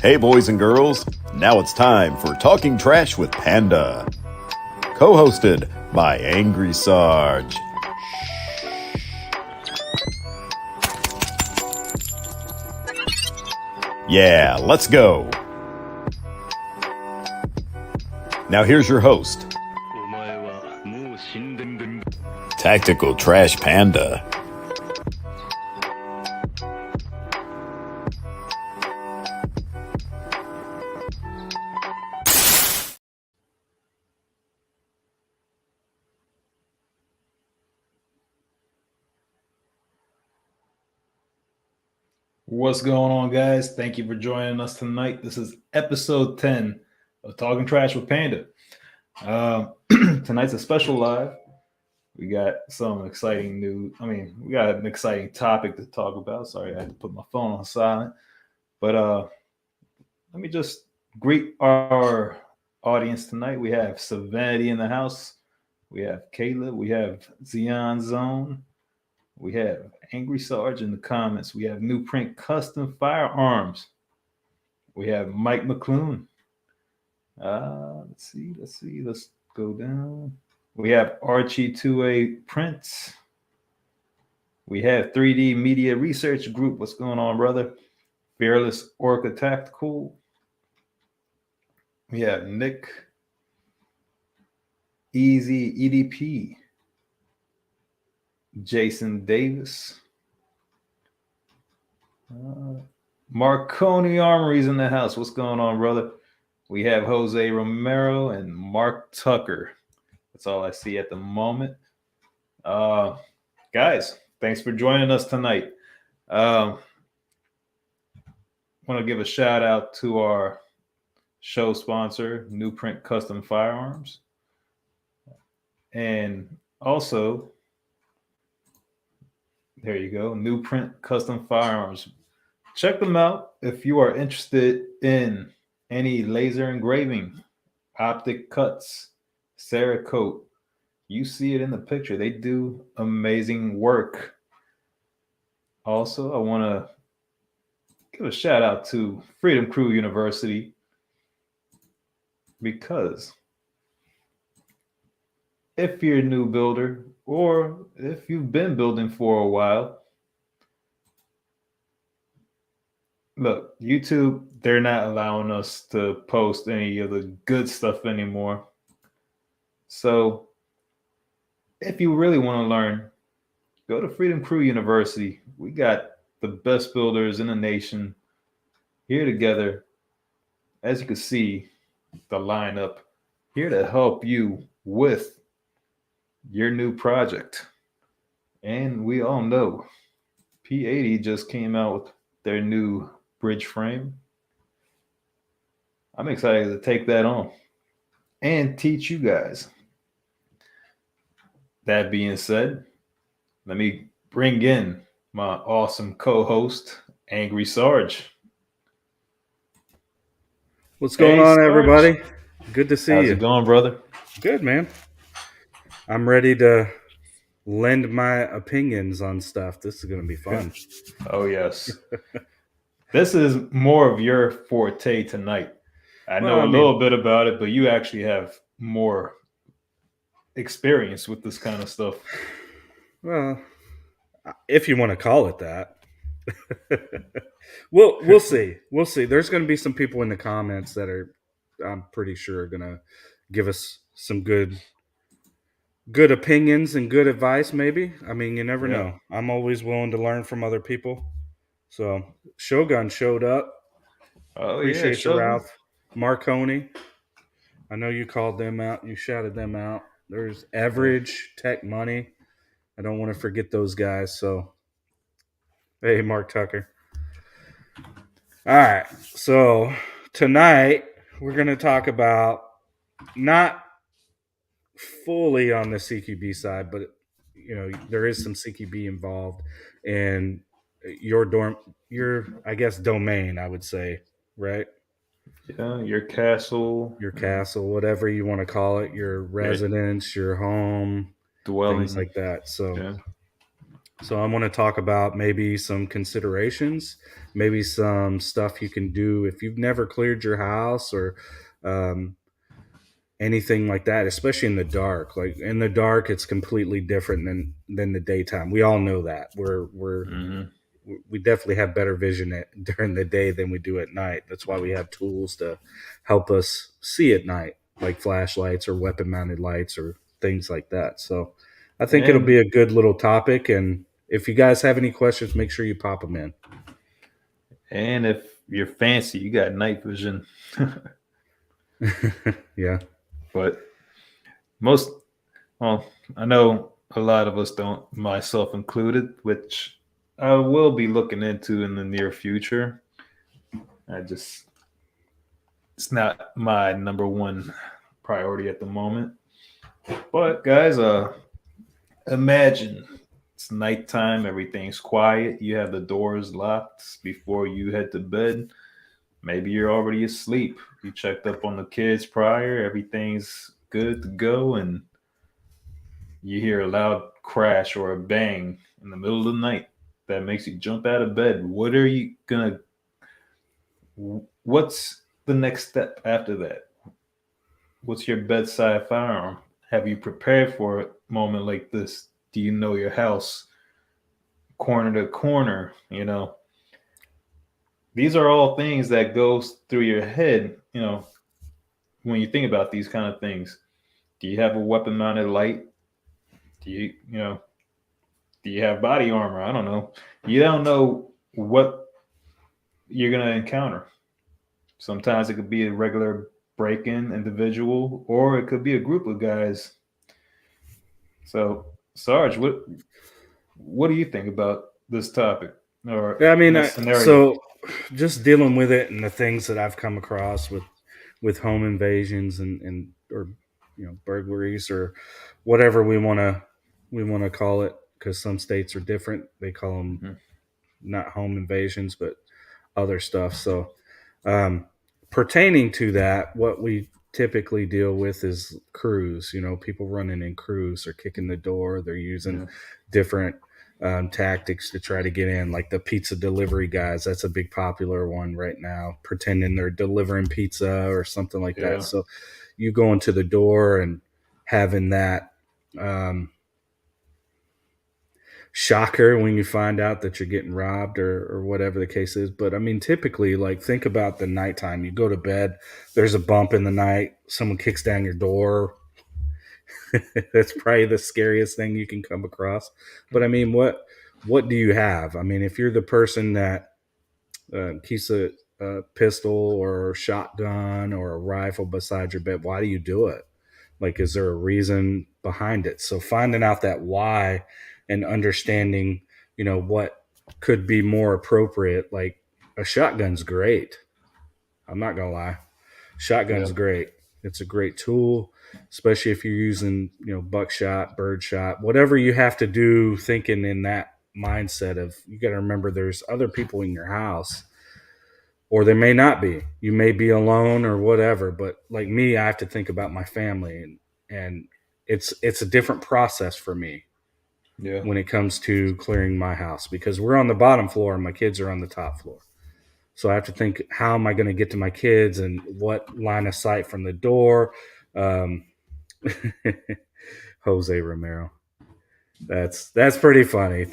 Hey boys and girls, now it's time for Talking Trash with Panda, co-hosted by Angry Sarge. Yeah, let's go. Now here's your host, Tactical Trash Panda. What's going on, guys? Thank you for joining us tonight. This is episode 10 of Talking Trash with Panda. Tonight's a special live. We got some exciting news. We got an exciting topic to talk about. Sorry, I had to put my phone on silent. But let me just greet our audience tonight. We have Savanity in the house. We have Caleb. We have Zion Zone. We have Angry Sarge in the comments. We have New Print Custom Firearms. We have Mike McClune. Let's see. Let's go down. We have Archie 2A Prints. We have 3D Media Research Group. What's going on, brother? Fearless Orca Tactical. We have Nick. Easy EDP. Jason Davis. Marconi Armory's in the house. What's going on, brother? We have Jose Romero and Mark Tucker. That's all I see at the moment. Guys, thanks for joining us tonight. Want to give a shout out to our show sponsor, New Print Custom Firearms. And also, there you go, New Print Custom Firearms. Check them out if you are interested in any laser engraving, optic cuts, Cerakote. You see it in the picture. They do amazing work. Also, I want to give a shout out to Freedom Crew University, because if you're a new builder or if you've been building for a while, look, YouTube, they're not allowing us to post any of the good stuff anymore. So if you really want to learn, go to Freedom Crew University. We got the best builders in the nation here together. As you can see, the lineup here to help you with your new project. And we all know P80 just came out with their new bridge frame. I'm excited to take that on and teach you guys. That being said, let me bring in my awesome co-host, Angry Sarge. What's going on, everybody? Good to see you. How's it going, brother? Good, man. I'm ready to lend my opinions on stuff. This is going to be fun. Oh, yes. This is more of your forte tonight. I know a little bit about it, but you actually have more experience with this kind of stuff. Well, if you want to call it that. We'll see. We'll see. There's going to be some people in the comments that are, I'm pretty sure, going to give us some good opinions and good advice, maybe. I mean, you never know. I'm always willing to learn from other people. So, Shogun showed up. Appreciate you, Ralph. Marconi. I know you called them out. You shouted them out. There's Average, Tech Money. I don't want to forget those guys. So, hey, Mark Tucker. All right. So, tonight, we're going to talk about not fully on the CQB side, but, you know, there is some CQB involved in your I guess, domain, I would say, right? Yeah, your castle, whatever you want to call it, your residence, your home, dwelling, things like that. So So I want to talk about maybe some considerations, maybe some stuff you can do if you've never cleared your house or anything like that, especially in the dark. Like in the dark, it's completely different than the daytime. We all know that. We definitely have better vision during the day than we do at night. That's why we have tools to help us see at night, like flashlights or weapon mounted lights or things like that. So I think it'll be a good little topic. And if you guys have any questions, make sure you pop them in. And if you're fancy, you got night vision. Yeah. But I know a lot of us don't, myself included, which I will be looking into in the near future. It's not my number one priority at the moment. But guys, imagine it's nighttime, everything's quiet, you have the doors locked before you head to bed. Maybe you're already asleep. You checked up on the kids prior, everything's good to go, and you hear a loud crash or a bang in the middle of the night that makes you jump out of bed. What's the next step after that? What's your bedside firearm? Have you prepared for a moment like this? Do you know your house corner to corner? These are all things that goes through your head, when you think about these kind of things. Do you have a weapon mounted light? Do you have body armor? I don't know. You don't know what you're going to encounter. Sometimes it could be a regular break-in individual, or it could be a group of guys. So, Sarge, what do you think about this topic? So just dealing with it and the things that I've come across with home invasions and or burglaries or whatever we want to call it, because some states are different. They call them not home invasions but other stuff. So pertaining to that, what we typically deal with is crews. People running in crews or kicking the door. They're using different tactics to try to get in, like the pizza delivery guys. That's a big popular one right now, pretending they're delivering pizza or something like that. So you go into the door and having that shocker when you find out that you're getting robbed or whatever the case is. But I mean, typically, like, think about the nighttime. You go to bed, there's a bump in the night, someone kicks down your door. That's probably the scariest thing you can come across. But I mean, what do you have? I mean, if you're the person that keeps a pistol or a shotgun or a rifle beside your bed, why do you do it? Like, is there a reason behind it? So finding out that why and understanding, what could be more appropriate. Like, a shotgun's great. I'm not gonna lie. Shotgun's great. It's a great tool, especially if you're using, buckshot, birdshot, whatever you have to do, thinking in that mindset of, you got to remember there's other people in your house, or there may not be. You may be alone or whatever, but like me, I have to think about my family, and it's a different process for me when it comes to clearing my house, because we're on the bottom floor and my kids are on the top floor. So I have to think, how am I going to get to my kids and what line of sight from the door? Jose Romero. That's pretty funny.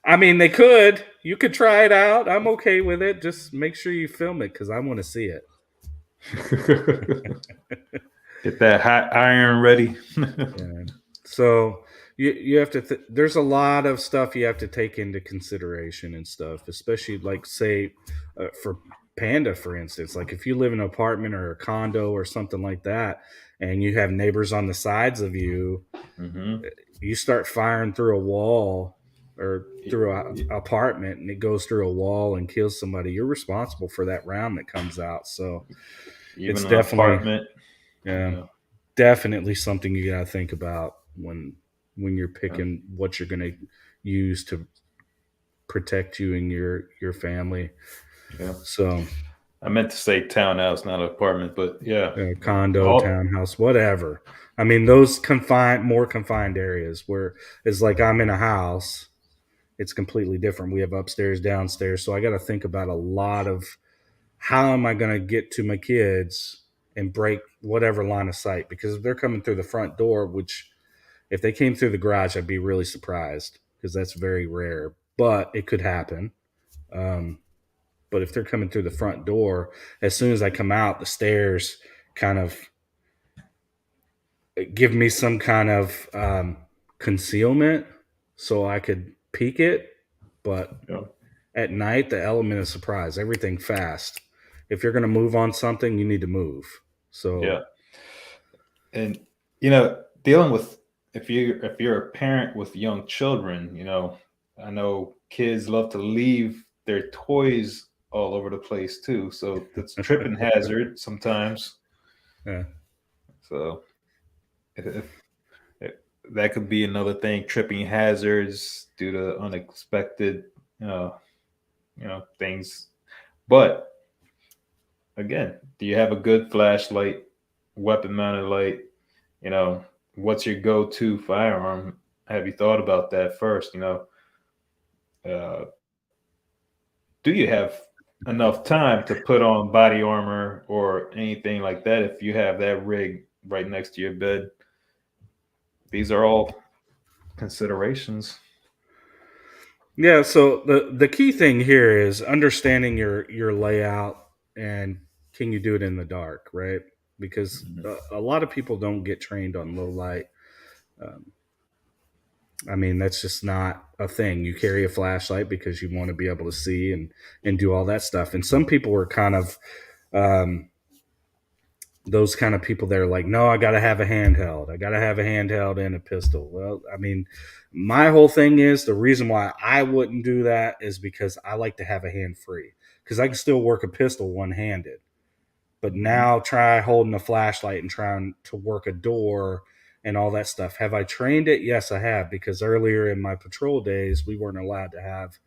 I mean, you could try it out. I'm okay with it. Just make sure you film it, because I want to see it. Get that hot iron ready. Yeah. So you have to there's a lot of stuff you have to take into consideration and stuff, especially like, say, for Panda, for instance. Like, if you live in an apartment or a condo or something like that, and you have neighbors on the sides of you, you start firing through a wall or through an apartment, and it goes through a wall and kills somebody, you're responsible for that round that comes out. So it's definitely definitely something you got to think about when you're picking what you're going to use to protect you and your family. So I meant to say townhouse, not apartment, but condo, townhouse, whatever. I mean, those more confined areas where it's like I'm in a house it's completely different. We have upstairs, downstairs. So I got to think about a lot of how am I going to get to my kids and break whatever line of sight, because if they're coming through the front door, which if they came through the garage, I'd be really surprised because that's very rare, but it could happen. But if they're coming through the front door, as soon as I come out, the stairs kind of give me some kind of concealment so I could peek it. But at night, the element of surprise, everything fast. If you're going to move on something, you need to move. So yeah, and you know, dealing with if you're a parent with young children, you know, I know kids love to leave their toys all over the place too. So that's a tripping hazard sometimes. Yeah. So that could be another thing, tripping hazards due to unexpected, things. But again, do you have a good flashlight, weapon mounted light? You know, what's your go-to firearm? Have you thought about that first? You know, do you have enough time to put on body armor or anything like that if you have that rig right next to your bed? These are all considerations. Yeah, so the key thing here is understanding your layout, and can you do it in the dark, right? Because a lot of people don't get trained on low light. I mean, that's just not a thing. You carry a flashlight because you want to be able to see and do all that stuff. And some people are kind of those kind of people that are like, no, I got to have a handheld. I got to have a handheld and a pistol. Well, I mean, my whole thing is the reason why I wouldn't do that is because I like to have a hand free, because I can still work a pistol one handed. But now try holding a flashlight and trying to work a door and all that stuff. Have I trained it? Yes, I have, because earlier in my patrol days, we weren't allowed to have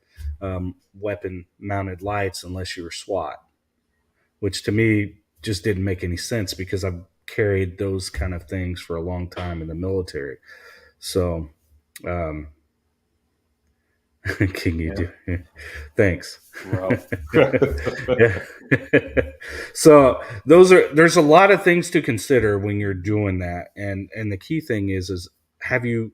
weapon mounted lights unless you were SWAT, which to me just didn't make any sense because I've carried those kind of things for a long time in the military. So, can you do? Thanks. Wow. So there's a lot of things to consider when you're doing that, and the key thing is have you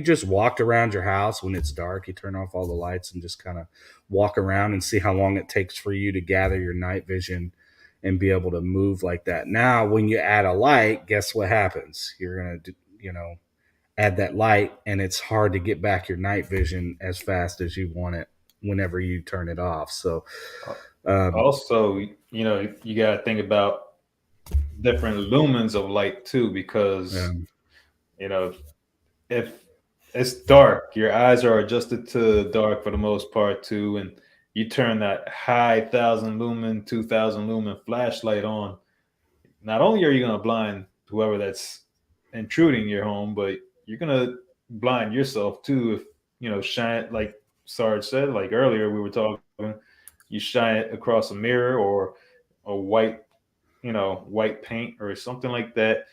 just walked around your house when it's dark? You turn off all the lights and just kind of walk around and see how long it takes for you to gather your night vision and be able to move like that. Now, when you add a light, guess what happens? You're gonna add that light, and it's hard to get back your night vision as fast as you want it whenever you turn it off. So also, you got to think about different lumens of light too, because if it's dark, your eyes are adjusted to dark for the most part too, and you turn that high 1,000 lumen, 2,000 lumen flashlight on, not only are you going to blind whoever that's intruding your home, but you're going to blind yourself too. If shine, like Sarge said, like earlier we were talking, you shine it across a mirror or a white paint or something like that,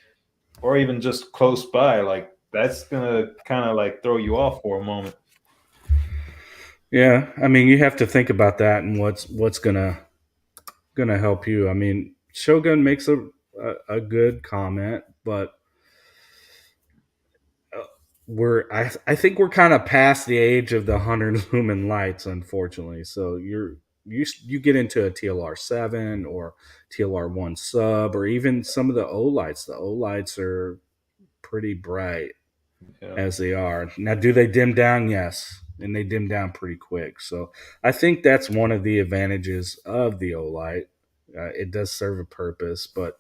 or even just close by, like that's gonna kind of like throw you off for a moment. Yeah, I mean, you have to think about that and what's gonna help you. I mean, Shogun makes a good comment, but I think we're kind of past the age of the 100 lumen lights, unfortunately. So you get into a TLR 7 or TLR 1 sub, or even some of the O lights. The O lights are pretty bright as they are. Now, do they dim down? Yes, and they dim down pretty quick. So I think that's one of the advantages of the O light. It does serve a purpose, but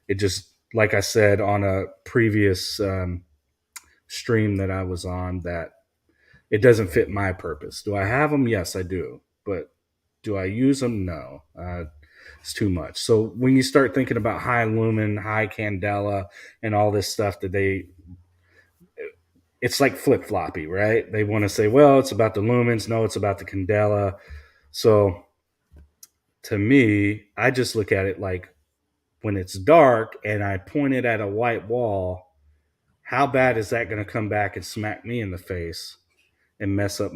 it just, like I said on a previous stream that I was on, that it doesn't fit my purpose. Do I have them? Yes, I do. But do I use them? No. It's too much. So when you start thinking about high lumen, high candela, and all this stuff it's like flip-floppy, right? They want to say, well, it's about the lumens. No, it's about the candela. So to me, I just look at it like when it's dark and I point it at a white wall, how bad is that going to come back and smack me in the face and mess up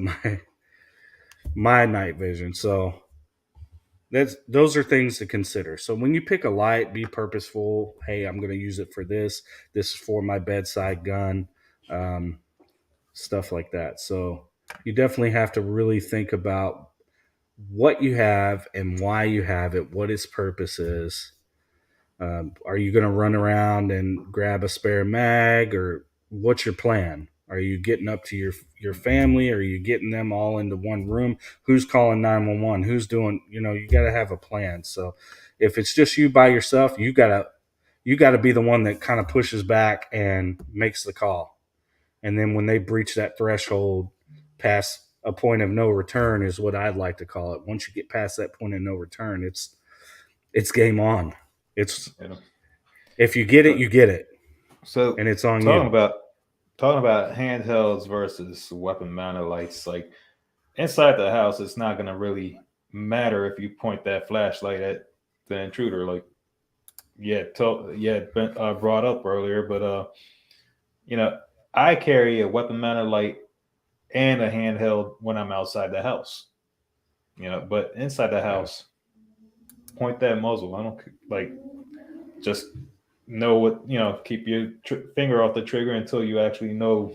my night vision. So those are things to consider. So when you pick a light, be purposeful. Hey, I'm going to use it for this. This is for my bedside gun, stuff like that. So you definitely have to really think about what you have and why you have it, what its purpose is. Are you going to run around and grab a spare mag, or what's your plan? Are you getting up to your family? Are you getting them all into one room? Who's calling 911? Who's doing? You got to have a plan. So if it's just you by yourself, you got to be the one that kind of pushes back and makes the call. And then when they breach that threshold, past a point of no return is what I'd like to call it. Once you get past that point of no return, it's game on. It's if you get it, you get it. So and it's on talking you. About handhelds versus weapon mounted lights, like inside the house, it's not gonna really matter if you point that flashlight at the intruder, like been brought up earlier. But I carry a weapon mounted light and a handheld when I'm outside the house. But inside the house, point that muzzle. I don't just know what keep your finger off the trigger until you actually know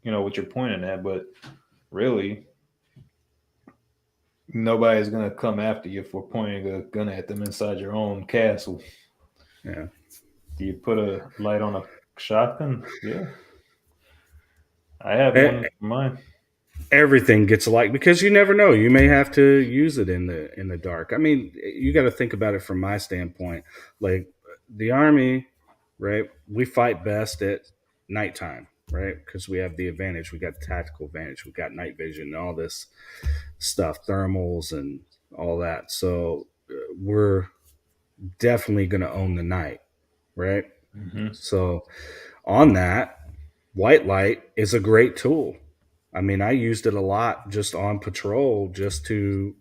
what you're pointing at. But really, nobody's gonna come after you for pointing a gun at them inside your own castle. Yeah. Do you put a light on a shotgun? Yeah, I have one for mine. Everything gets light because you never know. You may have to use it in the dark. I mean, you got to think about it from my standpoint. Like the Army, right? We fight best at nighttime, right? Because we have the advantage. We got the tactical advantage. We got night vision and all this stuff, thermals and all that. So we're definitely going to own the night, right? Mm-hmm. So on that, white light is a great tool. I mean, I used it a lot just on patrol, just to,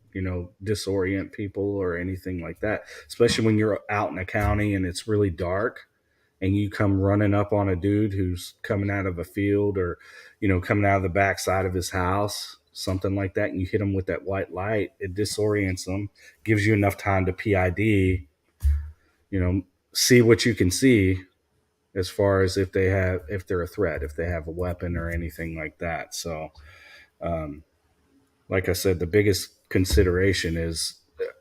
disorient people or anything like that, especially when you're out in a county and it's really dark and you come running up on a dude who's coming out of a field or, coming out of the backside of his house, something like that. And you hit them with that white light, it disorients them, gives you enough time to PID, see what you can see as far as if they're a threat, if they have a weapon or anything like that. So, like I said, the biggest consideration is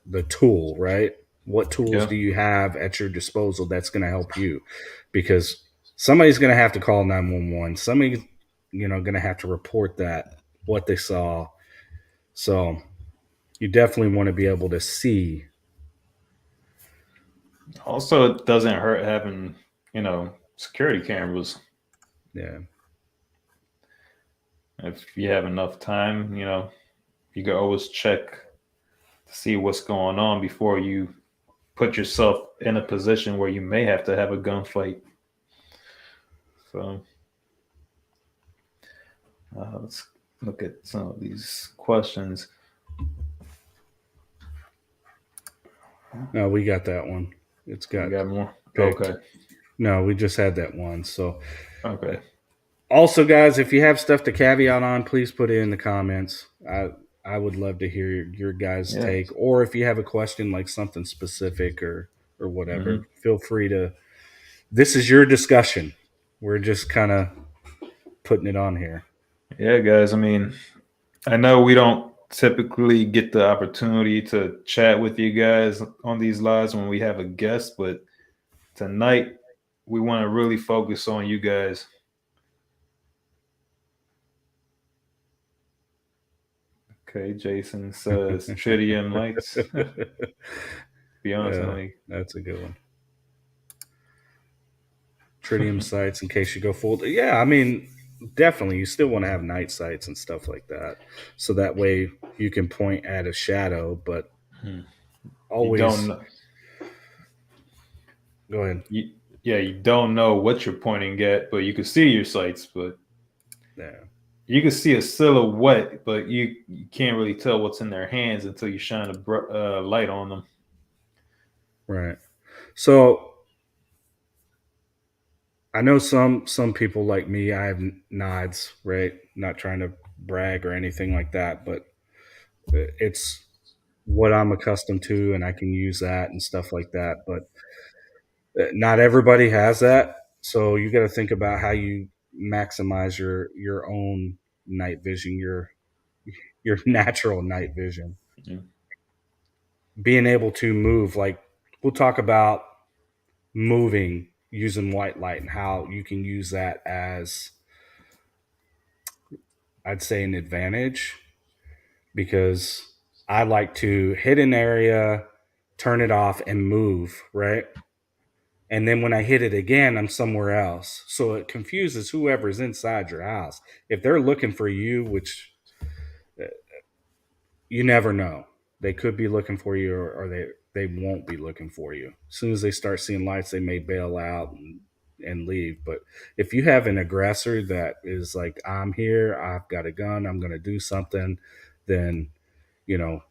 the tool, right? What tools do you have at your disposal that's going to help you? Because somebody's going to have to call 911. Somebody's, going to have to report what they saw. So you definitely want to be able to see. Also, it doesn't hurt having, security cameras. Yeah. If you have enough time, you can always check to see what's going on before you put yourself in a position where you may have to have a gunfight. So let's look at some of these questions. No, we got that one. It's got. We got more. Picked. Okay. No, we just had that one. So. Okay. Also, guys, if you have stuff to caveat on, please put it in the comments. I would love to hear your guys' take, or if you have a question like something specific or whatever, feel free to. This is your discussion. We're just kind of putting it on here. Yeah, guys. I mean, I know we don't typically get the opportunity to chat with you guys on these lives when we have a guest, but tonight we want to really focus on you guys. Okay, Jason says tritium lights. Be honest, that's a good one. Tritium sights in case you go full. Yeah, I mean, definitely. You still want to have night sights and stuff like that, so that way you can point at a shadow. But always, you don't know. Go ahead. You don't know what you're pointing at, but you can see your sights. But you can see a silhouette, but you can't really tell what's in their hands until you shine a light on them. Right. So I know some people like me, I have nods, right? Not trying to brag or anything like that, but it's what I'm accustomed to, and I can use that and stuff like that. But not everybody has that, so you got to think about how you maximize your own night vision, your natural night vision. Yeah. Being able to move, like we'll talk about moving using white light and how you can use that as, I'd say, an advantage, because I like to hit an area, turn it off, and move, right? And then when I hit it again, I'm somewhere else. So it confuses whoever's inside your house. If they're looking for you, which you never know, they could be looking for you, or they won't be looking for you. As soon as they start seeing lights, they may bail out and leave. But if you have an aggressor that is like, I'm here, I've got a gun, I'm going to do something, then, you know,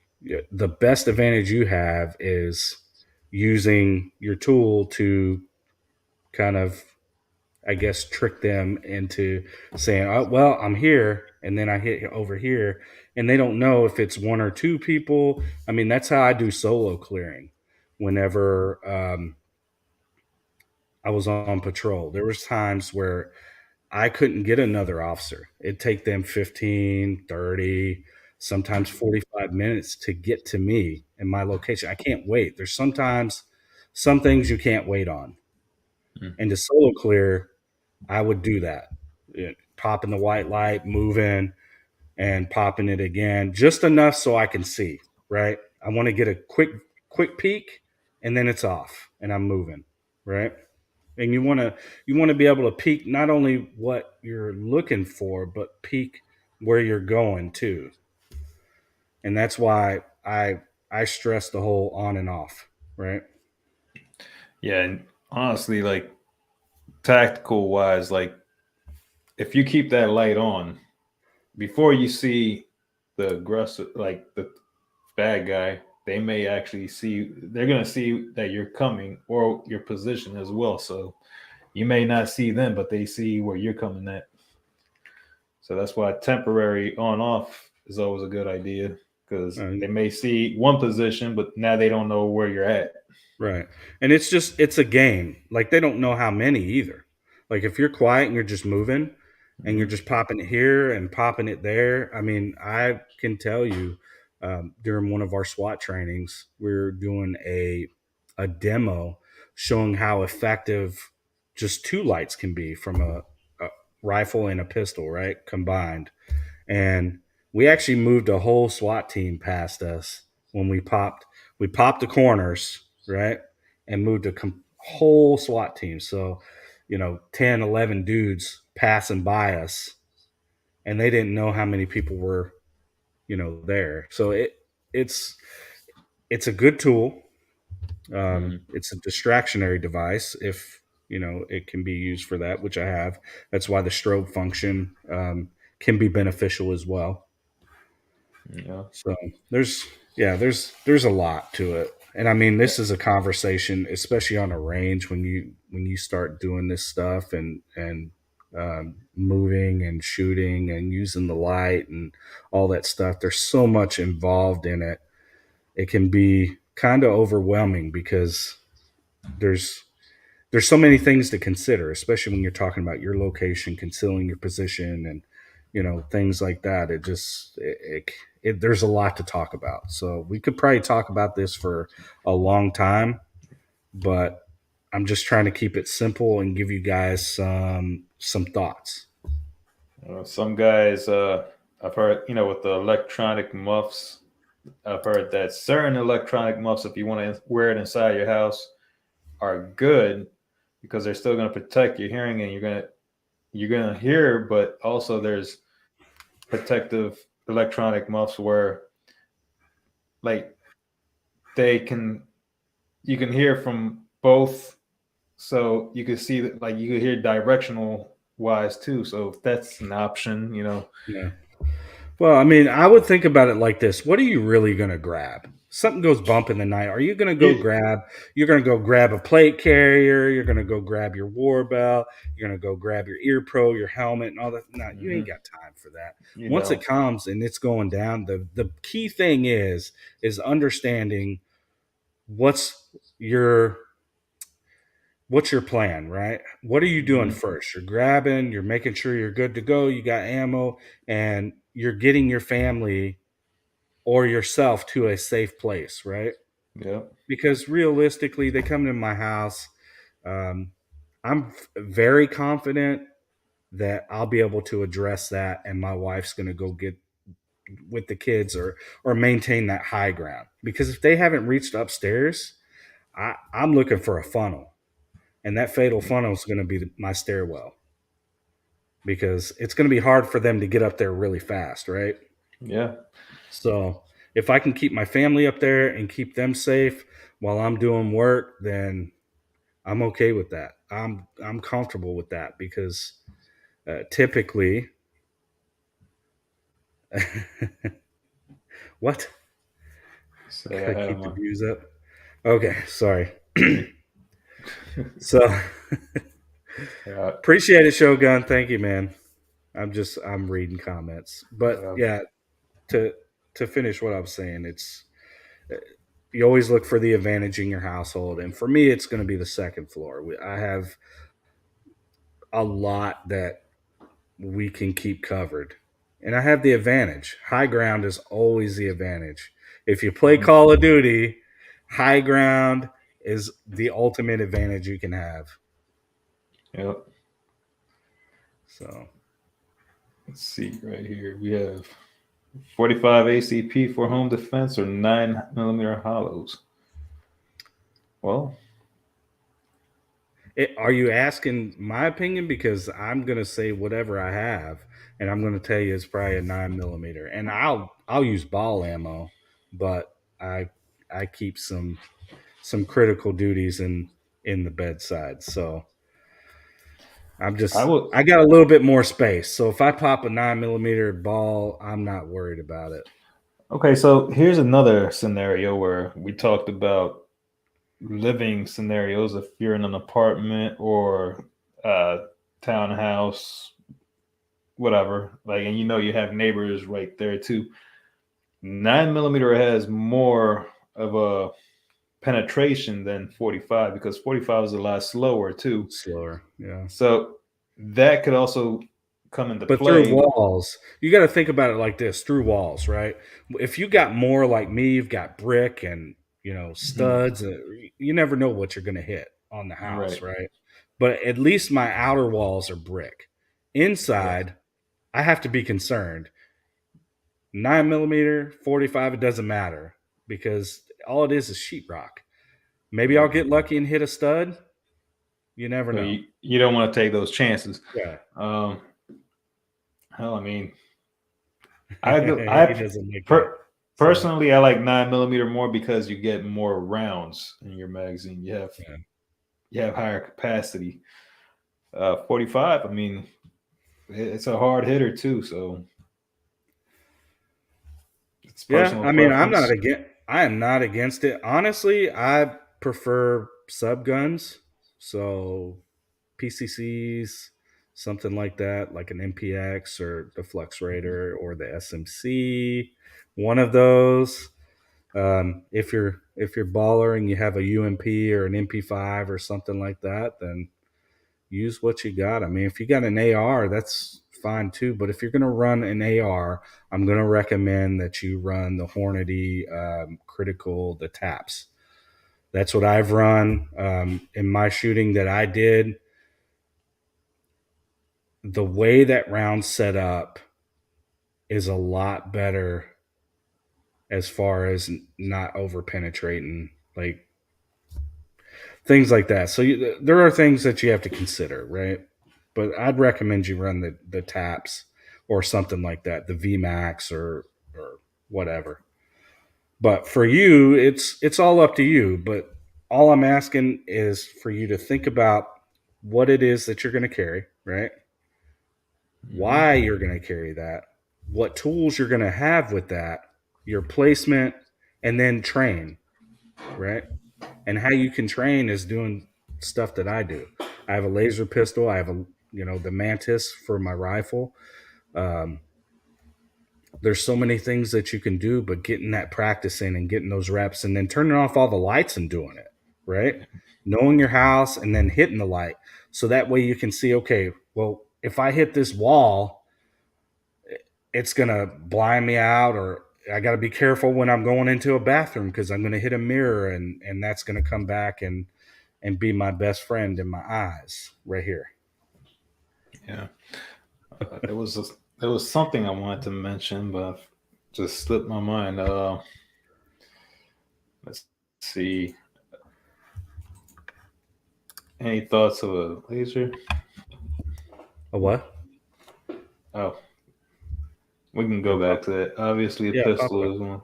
the best advantage you have is using your tool to kind of, I guess, trick them into saying, oh, well, I'm here. And then I hit over here, and they don't know if it's one or two people. I mean, that's how I do solo clearing. Whenever I was on patrol, there was times where I couldn't get another officer. It'd take them 15, 30, sometimes 45 minutes to get to me in my location. I can't wait. There's sometimes some things you can't wait on. And to solo clear, I would do that. Popping the white light, moving, and popping it again, just enough so I can see, right? I want to get a quick peek, and then it's off, and I'm moving, right? And you want to be able to peek not only what you're looking for, but peek where you're going too. And that's why I stress the whole on and off, right? Yeah, and honestly, like tactical wise, like if you keep that light on before you see the aggressor, like the bad guy, they may actually see, they're going to see that you're coming or your position as well. So you may not see them, but they see where you're coming at. So that's why temporary on off is always a good idea, because they may see one position, but now they don't know where you're at. Right. And it's a game. Like, they don't know how many either. Like, if you're quiet and you're just moving and you're just popping it here and popping it there. I mean, I can tell you, during one of our SWAT trainings, we're doing a demo showing how effective just two lights can be from a rifle and a pistol, right? Combined. And we actually moved a whole SWAT team past us when we popped the corners, right? And moved a whole SWAT team. So, 10, 11 dudes passing by us, and they didn't know how many people were, there. So it's a good tool. It's a distractionary device if, it can be used for that, which I have. That's why the strobe function can be beneficial as well. Yeah. So there's a lot to it. And I mean, this is a conversation, especially on a range, when you start doing this stuff and moving and shooting and using the light and all that stuff. There's so much involved in it. It can be kind of overwhelming because there's so many things to consider, especially when you're talking about your location, concealing your position, and things like that. There's a lot to talk about. So we could probably talk about this for a long time, but I'm just trying to keep it simple and give you guys some thoughts. Some guys, I've heard, with the electronic muffs, I've heard that certain electronic muffs, if you want to wear it inside your house, are good because they're still going to protect your hearing, and you're gonna hear, but also there's protective electronic muffs where, like, you can hear from both, so you can see that, like, you can hear directional wise too. So if that's an option, Yeah. Well, I mean, I would think about it like this: what are you really going to grab? something goes bump in the night, are you going to go grab a plate carrier? You're going to go grab your war belt. You're going to go grab your ear pro, your helmet, and all that. No, you ain't got time for that. Once it comes and it's going down, the key thing is understanding what's your plan, right? What are you doing first? You're grabbing, you're making sure you're good to go, you got ammo, and you're getting your family or yourself to a safe place, right? Yeah. Because realistically, they come to my house. I'm very confident that I'll be able to address that, and my wife's going to go get with the kids or maintain that high ground. Because if they haven't reached upstairs, I'm looking for a funnel, and that fatal funnel is going to be my stairwell, because it's going to be hard for them to get up there really fast, right? Yeah. So if I can keep my family up there and keep them safe while I'm doing work, then I'm okay with that. I'm comfortable with that, because typically, what? Gotta keep the views up. Okay, sorry. So appreciate it, Shogun. Thank you, man. I'm reading comments, but yeah, to finish what I was saying, it's you always look for the advantage in your household, and for me, it's going to be the second floor. I have a lot that we can keep covered, and I have the advantage. High ground is always the advantage. If you play Call of Duty, high ground is the ultimate advantage you can have. Yep. So let's see right here. We have 45 ACP for home defense or 9mm hollows. Well, are you asking my opinion? Because I'm going to say whatever I have, and I'm going to tell you it's probably a 9mm, and I'll use ball ammo, but I keep some critical duties in the bedside. So I got a little bit more space. So if I pop a 9mm ball, I'm not worried about it. Okay, so here's another scenario where we talked about living scenarios. If you're in an apartment or a townhouse, whatever, like, and you have neighbors right there too. 9mm has more of a penetration than 45, because 45 is a lot slower too. Slower, yeah. So that could also come into play. But through walls, you got to think about it like this: through walls, right? If you got more like me, you've got brick and studs. You never know what you're going to hit on the house, right? But at least my outer walls are brick. Inside, I have to be concerned. 9mm, 45, it doesn't matter, because all it is sheetrock. Maybe I'll get lucky and hit a stud. You never know. You don't want to take those chances. Yeah. Hell, I mean, personally, I like 9mm more because you get more rounds in your magazine. You have higher capacity. 45, I mean, it's a hard hitter too. So it's personal preference. I am not against it. Honestly, I prefer sub guns. So PCCs, something like that, like an MPX or the Flux Raider or the SMC, one of those. If you're baller and you have a UMP or an MP5 or something like that, then use what you got. I mean, if you got an AR, that's fine too. But if you're going to run an AR, I'm going to recommend that you run the Hornady Critical, the TAPS. That's what I've run in my shooting that I did. The way that round's set up is a lot better as far as not over penetrating, like things like that. So there are things that you have to consider, right? But I'd recommend you run the TAPS or something like that, the VMAX or whatever. But for you, it's all up to you. But all I'm asking is for you to think about what it is that you're going to carry, right? Why you're going to carry that, what tools you're going to have with that, your placement, and then train, right? And how you can train is doing stuff that I do. I have a laser pistol. I have the Mantis for my rifle. Um, there's so many things that you can do, but getting that practice in and getting those reps and then turning off all the lights and doing it, right? Knowing your house and then hitting the light. So that way you can see, okay, well, if I hit this wall, it's going to blind me out, or I got to be careful when I'm going into a bathroom because I'm going to hit a mirror and that's going to come back and be my best friend in my eyes right here. Yeah. There was something I wanted to mention, but I've just slipped my mind. Let's see. Any thoughts of a laser? A what? Oh, we can go back to that. Obviously, a pistol is one.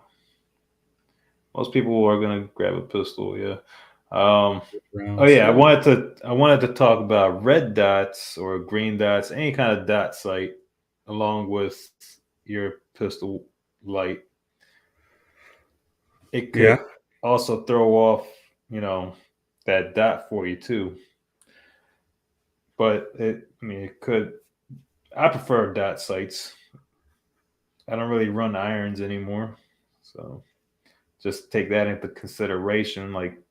Most people are going to grab a pistol. Yeah. Oh yeah, I wanted to talk about red dots or green dots, any kind of dot sight, along with your pistol light. It could also throw off, that dot for you too. But it could. I prefer dot sights. I don't really run irons anymore, so just take that into consideration. Like,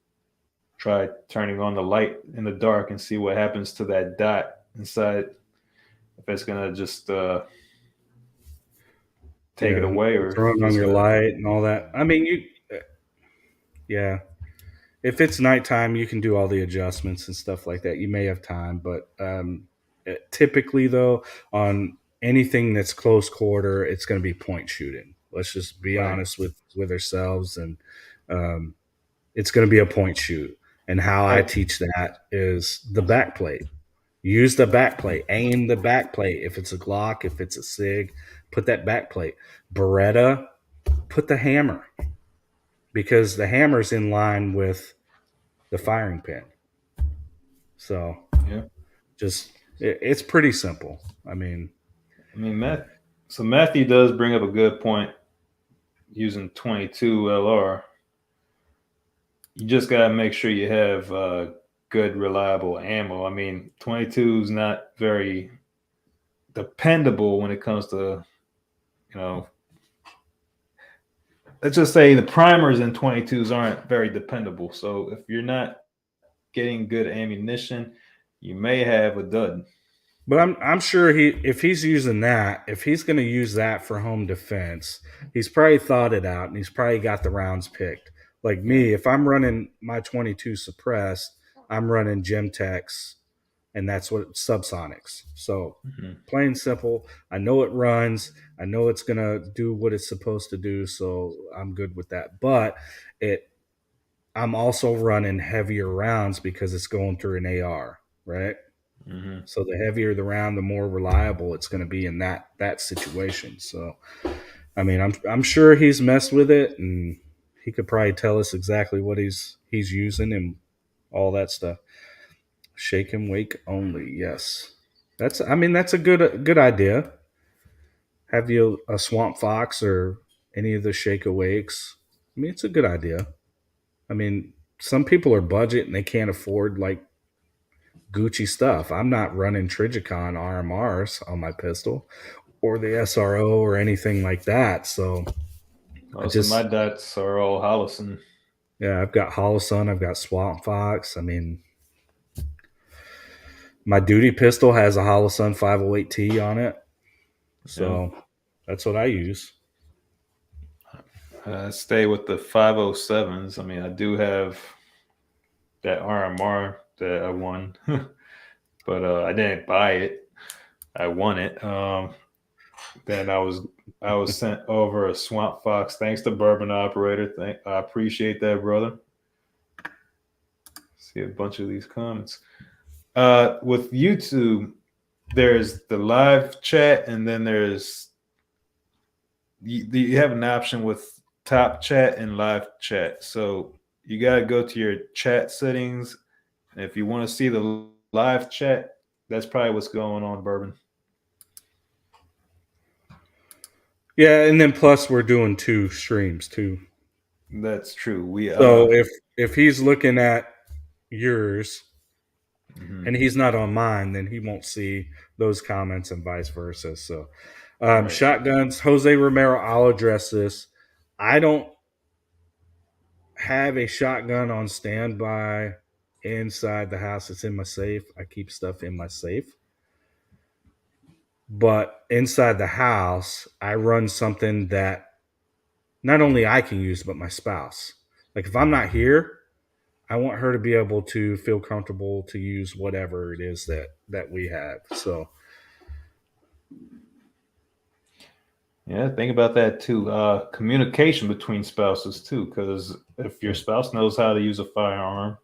try turning on the light in the dark and see what happens to that dot inside. If it's gonna just take it away, or throwing on your light and all that. I mean, if it's nighttime, you can do all the adjustments and stuff like that. You may have time, but typically, though, on anything that's close quarter, it's going to be point shooting. Let's just be honest with ourselves, and it's going to be a point shoot. And how I teach that is the back plate. Use the back plate. Aim the back plate. If it's a Glock, if it's a SIG, put that back plate. Beretta, put the hammer, because the hammer's in line with the firing pin. So it's pretty simple. Matthew does bring up a good point using 22 LR. You just got to make sure you have good, reliable ammo. 22 is not very dependable when it comes to, let's just say the primers in 22s aren't very dependable. So if you're not getting good ammunition, you may have a dud. But I'm sure if he's using that, if he's going to use that for home defense, he's probably thought it out and he's probably got the rounds picked. Like me, if I'm running my 22 suppressed, I'm running Gemtex, and that's what subsonics. So plain simple, I know it runs. I know it's going to do what it's supposed to do, so I'm good with that. But I'm also running heavier rounds because it's going through an AR, right? Mm-hmm. So the heavier the round, the more reliable it's going to be in that situation. So, I'm sure he's messed with it, and he could probably tell us exactly what he's using and all that stuff. Shake and wake only. Yes, that's a good idea. Have you a Swamp Fox or any of the shake awakes? It's a good idea. Some people are budget and they can't afford like Gucci stuff. I'm not running Trigicon RMRs on my pistol or the SRO or anything like that. So my dots are all Holosun. Yeah, I've got Holosun. I've got Swamp Fox. My duty pistol has a Holosun 508T on it. So that's what I use. I stay with the 507s. I do have that RMR that I won, but I didn't buy it. I won it. Then I was sent over a Swamp Fox. Thanks to Bourbon Operator. I appreciate that, brother. See a bunch of these comments. With YouTube, there's the live chat, and then you have an option with top chat and live chat. So you got to go to your chat settings. And if you want to see the live chat, that's probably what's going on, Bourbon. Yeah, and then plus we're doing 2 streams too. That's true. So if he's looking at yours and he's not on mine, then he won't see those comments and vice versa. So right. Shotguns, Jose Romero, I'll address this. I don't have a shotgun on standby inside the house. It's in my safe. I keep stuff in my safe. But inside the house, I run something that not only I can use, but my spouse. Like if I'm not here, I want her to be able to feel comfortable to use whatever it is that we have. So yeah, think about that too. Communication between spouses too, because if your spouse knows how to use a firearm,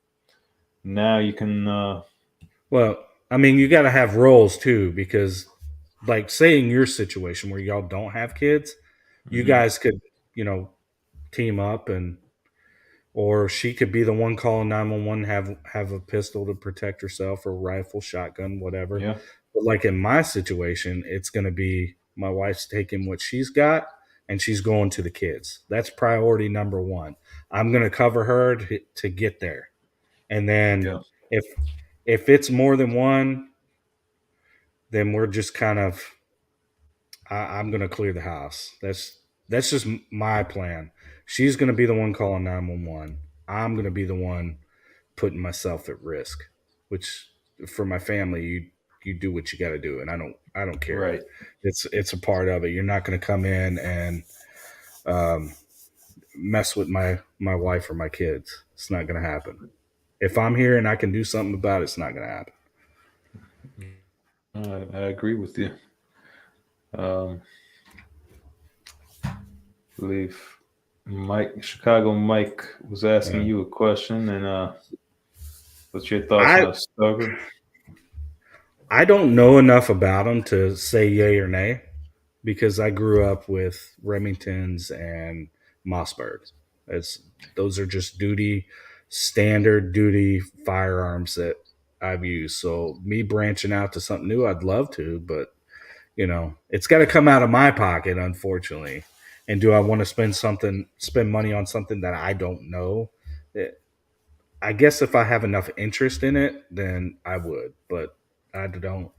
now you can. Well, I mean, you got to have roles too, because like say in your situation where y'all don't have kids, you guys could, team up or she could be the one calling 911, have a pistol to protect herself or rifle, shotgun, whatever. Yeah. But like in my situation, it's going to be my wife's taking what she's got and she's going to the kids. That's priority number one. I'm going to cover her to get there. And then if it's more than one, then we're just kind of I'm going to clear the house. That's just my plan. She's going to be the one calling 911. I'm going to be the one putting myself at risk, which for my family, you do what you got to do, and I don't care. Right. It's a part of it. You're not going to come in and mess with my wife or my kids. It's not going to happen. If I'm here and I can do something about it, it's not going to happen. I agree with you. I believe Chicago Mike was asking you a question, and what's your thoughts on a Stoker? I don't know enough about them to say yay or nay because I grew up with Remingtons and Mossberg. Those are just standard duty firearms that I've used. So me branching out to something new, I'd love to, but it's got to come out of my pocket, unfortunately. And do I want to spend money on something that I don't know? I guess if I have enough interest in it, then I would, but I don't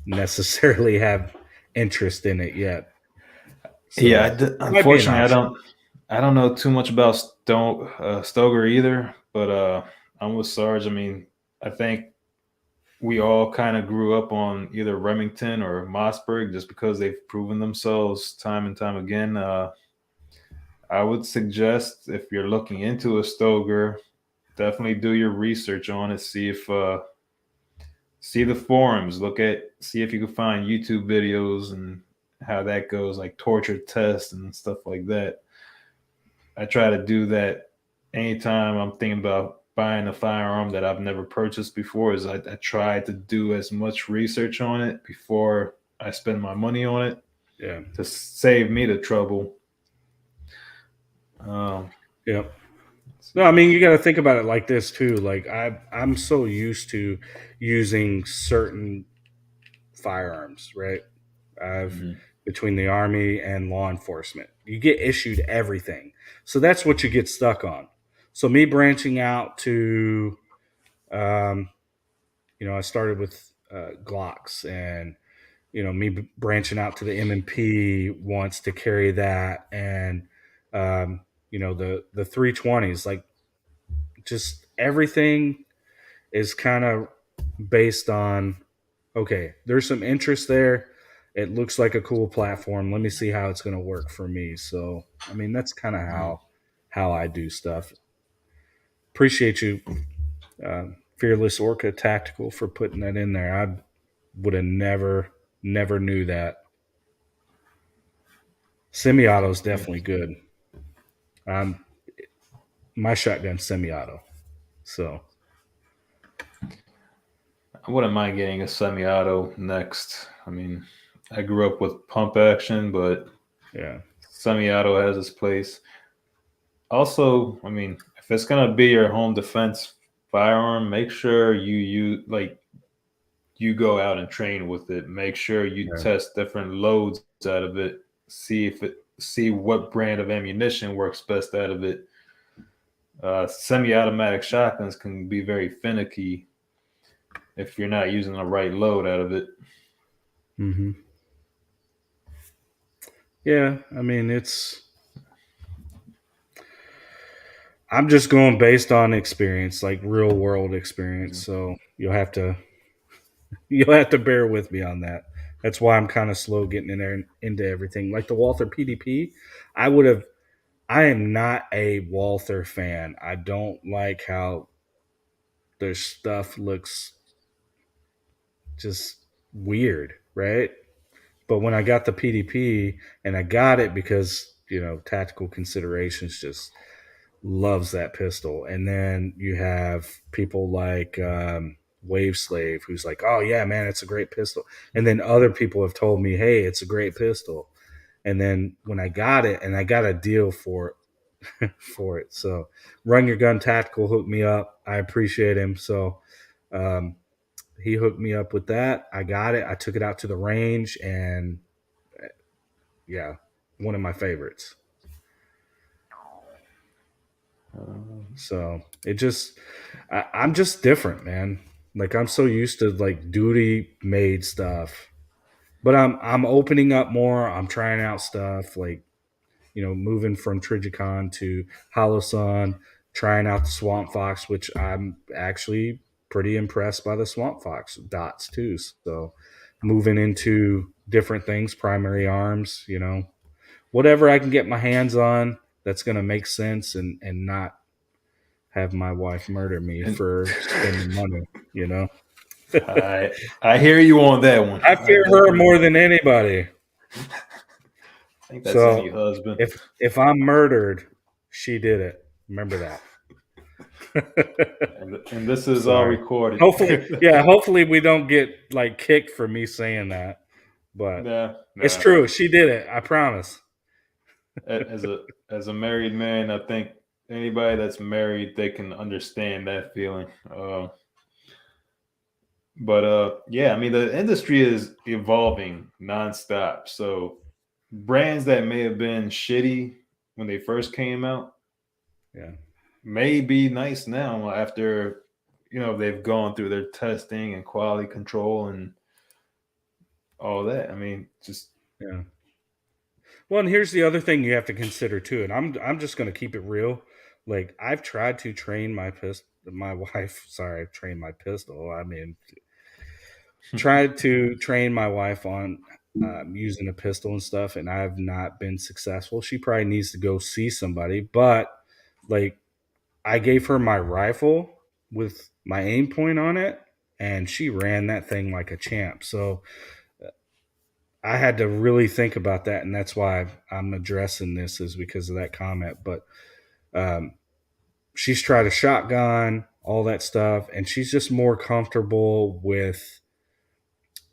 necessarily have interest in it yet. So, unfortunately, I don't know too much about Stoker either, but I'm with Sarge. I mean, I think we all kind of grew up on either Remington or Mossberg just because they've proven themselves time and time again. I would suggest if you're looking into a Stoker, definitely do your research on it. See the forums. See if you can find YouTube videos and how that goes, like torture tests and stuff like that. I try to do that anytime I'm thinking about buying a firearm that I've never purchased before. Is I try to do as much research on it before I spend my money on it. Yeah, to save me the trouble. Yeah. No, I mean you got to think about it like this too. Like I'm so used to using certain firearms, right? Between the Army and law enforcement, you get issued everything, so that's what you get stuck on. So me branching out to, I started with Glocks, and me branching out to the M&P once to carry that, and the 320s, like just everything is kind of based on, okay, there's some interest there. It looks like a cool platform. Let me see how it's going to work for me. So, I mean, that's kind of how I do stuff. Appreciate you, Fearless Orca Tactical, for putting that in there. I would have never knew that. Semi-auto is definitely good. My shotgun's semi-auto, so I wouldn't mind getting a semi-auto next. I mean, I grew up with pump action, but yeah, semi-auto has its place. Also, I mean, if it's gonna be your home defense firearm, make sure you go out and train with it. Make sure you test different loads out of it. See if see what brand of ammunition works best out of it. Semi-automatic shotguns can be very finicky if you're not using the right load out of it. Mm-hmm. Yeah, I mean, I'm just going based on experience, like real world experience. So you'll have to bear with me on that. That's why I'm kind of slow getting in there into everything. Like the Walther PDP, I am not a Walther fan. I don't like how their stuff looks just weird, right? But when I got the PDP, and I got it because, tactical considerations, just loves that pistol. And then you have people like Wave Slave, who's like, oh yeah, man, it's a great pistol. And then other people have told me, hey, it's a great pistol. And then when I got it, and I got a deal for it. So Run Your Gun Tactical hooked me up. I appreciate him. So he hooked me up with that. I got it. I took it out to the range, and yeah, one of my favorites. So I'm just different, man. Like, I'm so used to like duty made stuff, but I'm opening up more. I'm trying out stuff like, moving from Trigicon to Holosun, trying out the Swamp Fox, which I'm actually pretty impressed by the Swamp Fox dots too. So moving into different things, primary arms, whatever I can get my hands on that's going to make sense and not have my wife murder me for spending money. I hear you on that one. I fear her more than anybody. I think that's any husband. If I'm murdered, she did it. Remember that. and this is all recorded. Hopefully we don't get like kicked for me saying that. But it's true. She did it. I promise. As a married man, I think anybody that's married, they can understand that feeling. Yeah, I mean, the industry is evolving nonstop. So brands that may have been shitty when they first came out, may be nice now after they've gone through their testing and quality control and all that. I mean, just Well, and here's the other thing you have to consider too, and I'm just going to keep it real. Like, I've tried to train my wife. Sorry, train my pistol. I mean, tried to train my wife on using a pistol and stuff, and I've not been successful. She probably needs to go see somebody. But like, I gave her my rifle with my aim point on it, and she ran that thing like a champ. So I had to really think about that, and that's why I'm addressing this, is because of that comment. But she's tried a shotgun, all that stuff, and she's just more comfortable with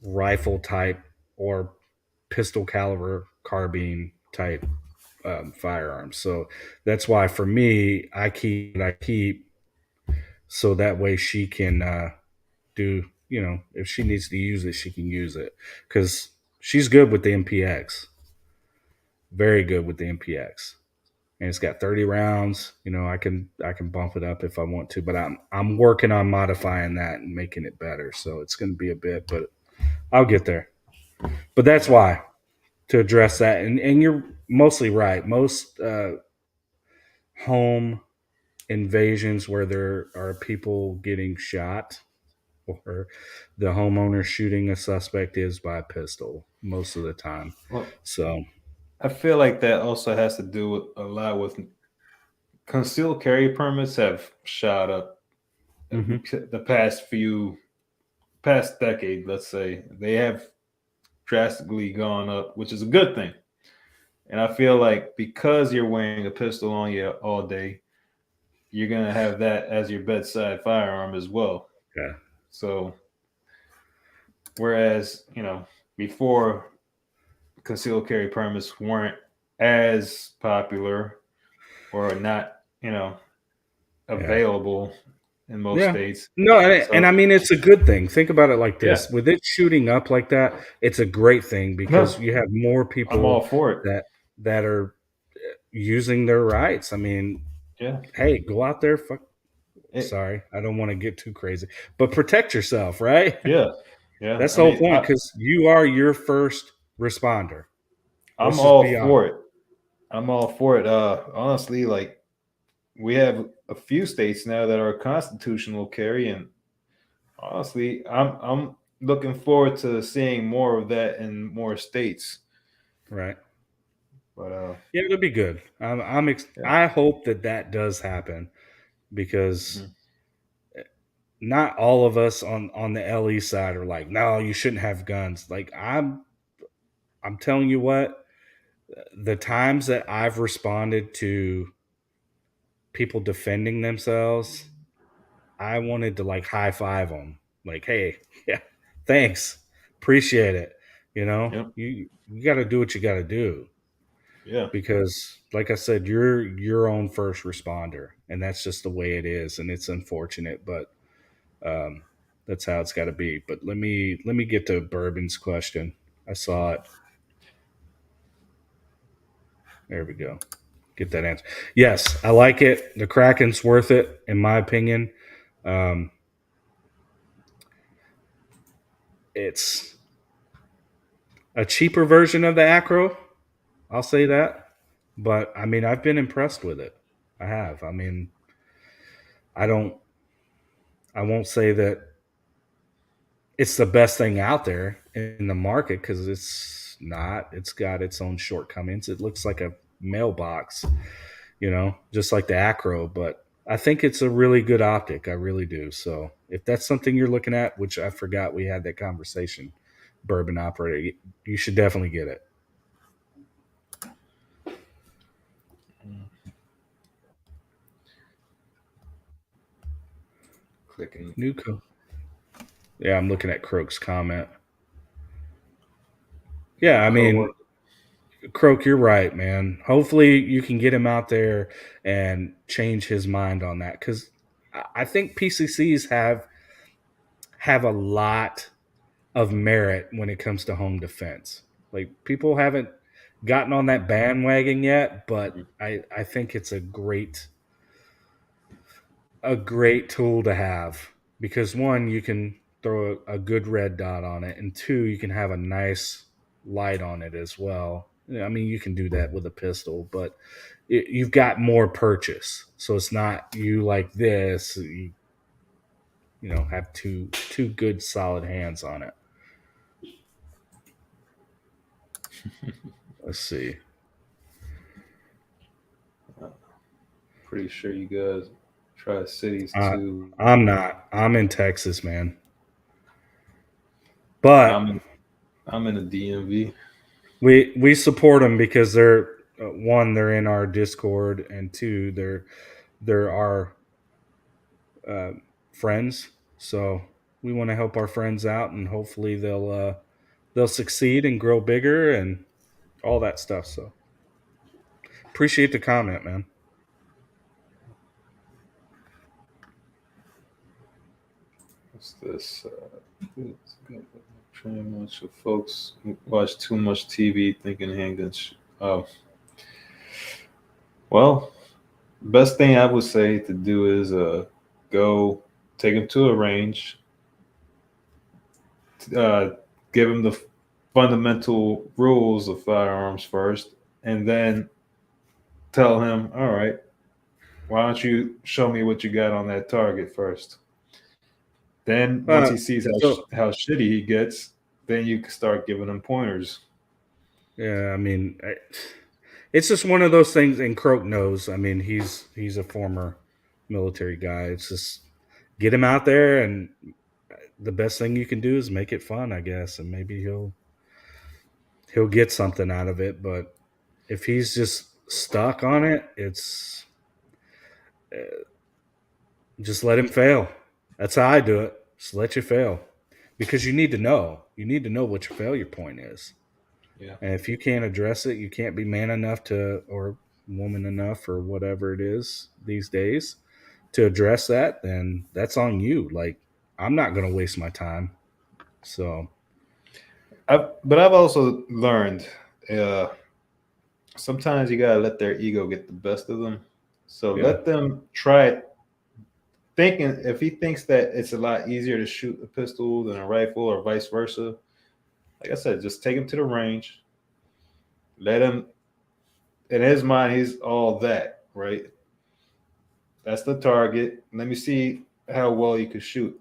rifle type or pistol caliber carbine type firearms. So that's why for me, I keep so that way she can do, if she needs to use it, she can use it, because she's good with the MPX. Very good with the MPX. And it's got 30 rounds. I can bump it up if I want to, but I'm working on modifying that and making it better. So it's going to be a bit, but I'll get there. But that's why, to address that. And you're mostly right. Most home invasions where there are people getting shot, or the homeowner shooting a suspect, is by a pistol most of the time. So I feel like that also has to do with a lot with concealed carry permits have shot up the past decade, let's say. They have drastically gone up, which is a good thing. And I feel like because you're wearing a pistol on you all day, you're going to have that as your bedside firearm as well. Yeah. So, whereas, before, concealed carry permits weren't as popular or not, available in most states. No, and I mean, it's a good thing. Think about it like this. With it shooting up like that, it's a great thing, because you have more people. I'm all for it. that are using their rights. I mean, Yeah. Hey, go out there. Sorry, I don't want to get too crazy, but protect yourself, right? Yeah. Yeah. That's I the whole mean, point, because you are your first responder. I'm Let's just all be honest. for it. I'm all for it. Honestly, like we have a few states now that are constitutional carry, and honestly, I'm looking forward to seeing more of that in more states. Right. But Yeah, it'll be good. yeah. I hope that does happen, because Mhm. not all of us on the LE side are like, no, you shouldn't have guns. Like I'm telling you what, the times that I've responded to people defending themselves, I wanted to like high five them. Like, hey, yeah, thanks. Appreciate it. Yep. You got to do what you got to do, Yeah. because like I said, you're your own first responder, and that's just the way it is, and it's unfortunate, but um, that's how it's got to be. But let me get to Bourbon's question. I saw it. There we go. Get that answer. Yes, I like it. The Kraken's worth it, in my opinion. Um, it's a cheaper version of the Acro. I'll say that. But I mean, I've been impressed with it. I have. I mean, I don't. I won't say that it's the best thing out there in the market, because it's not. It's got its own shortcomings. It looks like a mailbox, just like the Acro. But I think it's a really good optic. I really do. So if that's something you're looking at, which I forgot we had that conversation, Bourbon Operator, you should definitely get it. Clicking. Nuco. Yeah, I'm looking at Croak's comment. Yeah, I mean, Croak, you're right, man. Hopefully you can get him out there and change his mind on that, because I think PCCs have a lot of merit when it comes to home defense. Like, people haven't gotten on that bandwagon yet, but I think it's a great tool to have, because one, you can throw a good red dot on it, and two, you can have a nice light on it as well. I mean, you can do that with a pistol, but you've got more purchase, so it's not you like this. Have two good solid hands on it. Let's see. Pretty sure you guys try cities too. I'm not. I'm in Texas, man. But I'm in the DMV. we support them, because they're one, they're in our Discord, and two, they're our friends. So we want to help our friends out, and hopefully they'll succeed and grow bigger and all that stuff. So appreciate the comment, man. What's this? Too much of folks watch too much TV thinking handguns. Oh, well, best thing I would say to do is go take them to a range, give them the fundamental rules of firearms first, and then tell him, all right, why don't you show me what you got on that target first? Then once he sees how shitty he gets, then you can start giving him pointers. Yeah, I mean, it's just one of those things, and Croak knows. I mean, he's a former military guy. It's just get him out there, and the best thing you can do is make it fun, I guess, and maybe he'll get something out of it. But if he's just stuck on it, it's just let him fail. That's how I do it. Just let you fail, because you need to know. You need to know what your failure point is. Yeah. And if you can't address it, you can't be man enough or woman enough, or whatever it is these days, to address that, then that's on you. Like, I'm not going to waste my time. So, But I've also learned sometimes you gotta let their ego get the best of them. So let them try it. Thinking if he thinks that it's a lot easier to shoot a pistol than a rifle or vice versa, like I said, just take him to the range. Let him. In his mind, he's all that, right? That's the target. Let me see how well you could shoot.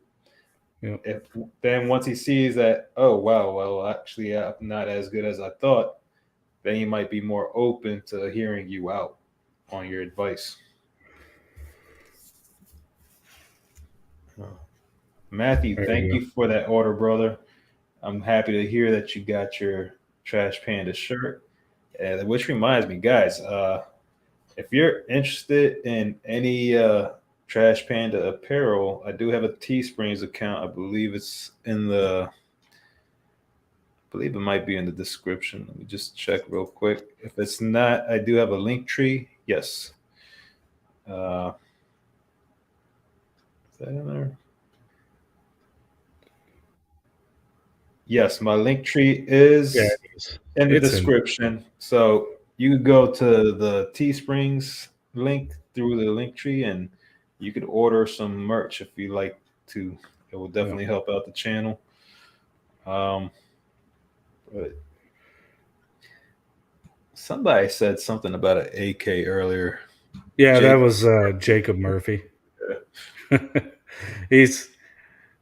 Yep. If then once he sees that, oh wow, well actually I'm not as good as I thought, then he might be more open to hearing you out on your advice. Matthew, thank you for that order, brother. I'm happy to hear that you got your Trash Panda shirt. Which reminds me, guys, if you're interested in any Trash Panda apparel, I do have a Teesprings account. I believe it might be in the description. Let me just check real quick. If it's not, I do have a link tree. Yes. Is that in there? Yes, my link tree is in the description. So you could go to the Teesprings link through the link tree and you could order some merch if you like to. It will definitely help out the channel. But somebody said something about an AK earlier. Yeah, that was Jacob Murphy.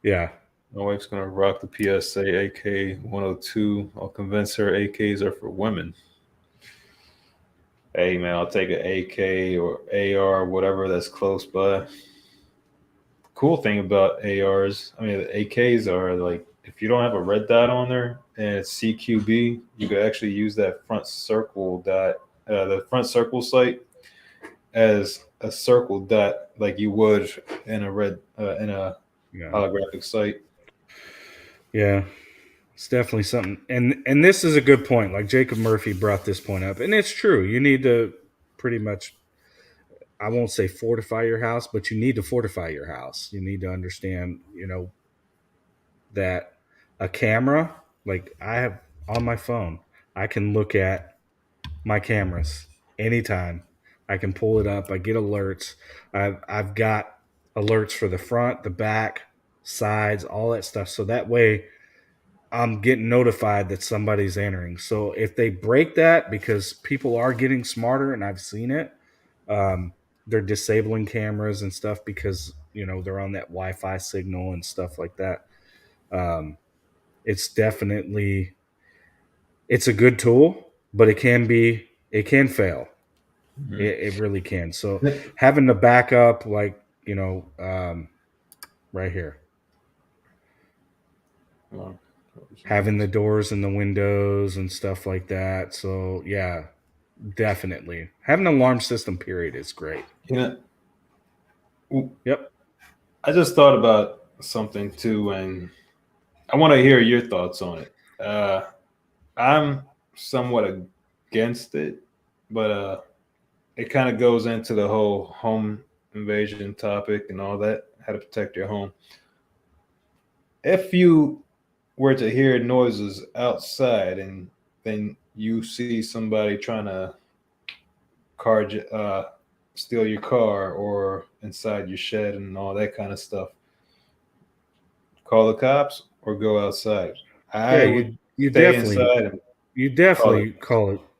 Yeah. My wife's gonna rock the PSA AK-102. I'll convince her AKs are for women. Hey man, I'll take an AK or AR, whatever that's close by. Cool thing about ARs, I mean the AKs are like if you don't have a red dot on there and it's CQB, you could actually use that front circle dot, the front circle sight as a circle dot like you would in a red in a holographic sight. Yeah, it's definitely something. And this is a good point. Like Jacob Murphy brought this point up, and it's true. You need to pretty much, I won't say fortify your house, but you need to fortify your house. You need to understand, that a camera, like I have on my phone, I can look at my cameras anytime. I can pull it up. I get alerts. I've got alerts for the front, the back, sides, all that stuff. So that way I'm getting notified that somebody's entering. So if they break that, because people are getting smarter and I've seen it, they're disabling cameras and stuff because, they're on that Wi-Fi signal and stuff like that. It's a good tool, but it can fail. Mm-hmm. It really can. So having the backup, like, right here, having the doors and the windows and stuff like that. So yeah, definitely having an alarm system period is great. Yep. I just thought about something too, and I want to hear your thoughts on it. I'm somewhat against it, but it kind of goes into the whole home invasion topic and all that, how to protect your home. If you were to hear noises outside and then you see somebody trying to steal your car or inside your shed and all that kind of stuff, call the cops or go outside. You definitely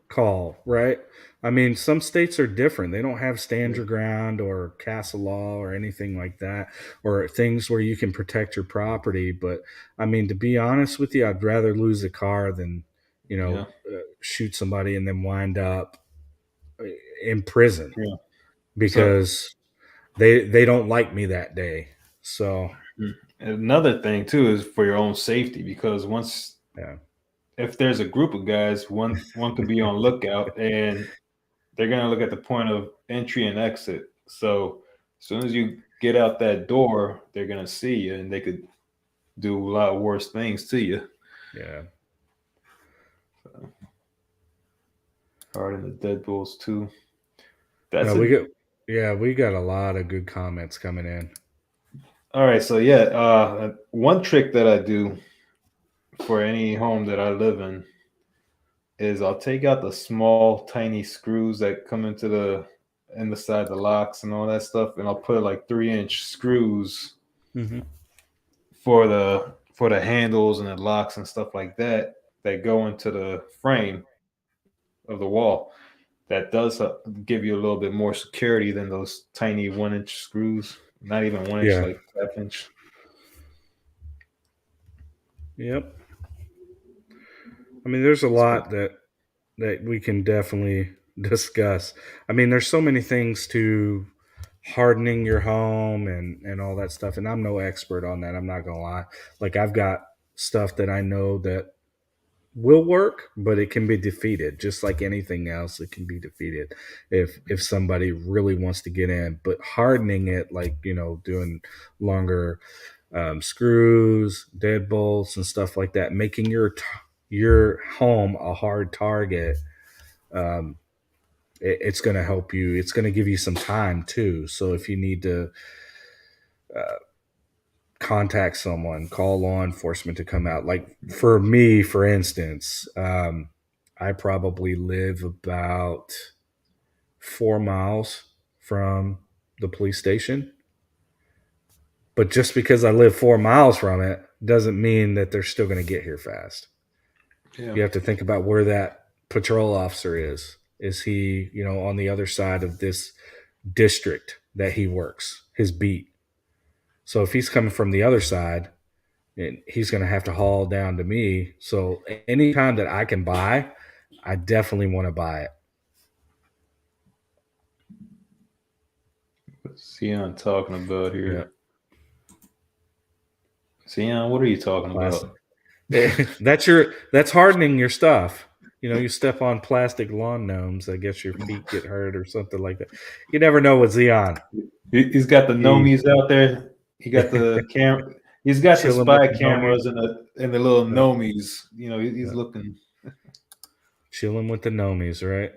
call, right? I mean, some states are different. They don't have stand your ground or castle law or anything like that, or things where you can protect your property. But I mean, to be honest with you, I'd rather lose a car than, shoot somebody and then wind up in prison because they don't like me that day. So another thing too is for your own safety, because if there's a group of guys, one could be on lookout and they're going to look at the point of entry and exit. So as soon as you get out that door, they're going to see you and they could do a lot worse things to you. Yeah. So, hard in the Dead Bulls too. We got a lot of good comments coming in. All right. So one trick that I do for any home that I live in is I'll take out the small, tiny screws that come into the side the locks and all that stuff, and I'll put like 3-inch screws for the handles and the locks and stuff like that go into the frame of the wall. That does give you a little bit more security than those tiny 1-inch screws. Not even 1 inch, like 1/2 inch. Yep. I mean, there's a lot that we can definitely discuss. I mean, there's so many things to hardening your home and all that stuff. And I'm no expert on that. I'm not going to lie. Like, I've got stuff that I know that will work, but it can be defeated. Just like anything else, it can be defeated if somebody really wants to get in. But hardening it, like, doing longer screws, deadbolts, and stuff like that, making your home a hard target. It's going to help you. It's going to give you some time too. So if you need to contact someone, call law enforcement to come out. Like for me, for instance, I probably live about 4 miles from the police station. But just because I live 4 miles from it doesn't mean that they're still going to get here fast. Yeah. You have to think about where that patrol officer is. Is he, on the other side of this district that he works, his beat? So if he's coming from the other side, he's going to have to haul down to me. So anytime that I can buy, I definitely want to buy it. What's Sion talking about here? Yeah. Sion, what are you talking about? That's hardening your stuff. You step on plastic lawn gnomes, I guess your feet get hurt or something like that. You never know with Xeon. He's got the gnomies out there. He got the camera. He's got the spy cameras and the little gnomies. He's looking. Chilling with the gnomies, right?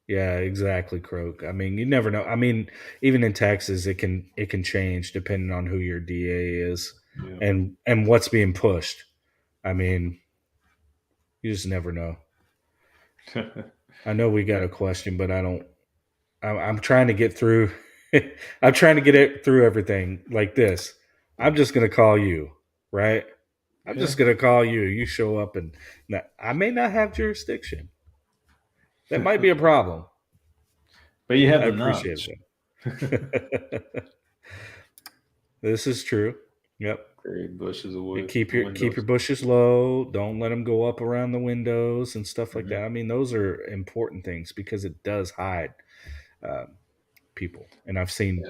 Yeah, exactly, Croak. I mean, you never know. I mean, even in Texas, it can change depending on who your DA is and what's being pushed. I mean, you just never know. I know we got a question, but I'm trying to get through. I'm trying to get it through everything like this. I'm just going to call you, right? I'm just going to call you. You show up and I may not have jurisdiction. That might be a problem. But you have the knowledge. This is true. Yep. Bushes away. Keep your bushes low. Don't let them go up around the windows and stuff like that. I mean, those are important things because it does hide people. And I've seen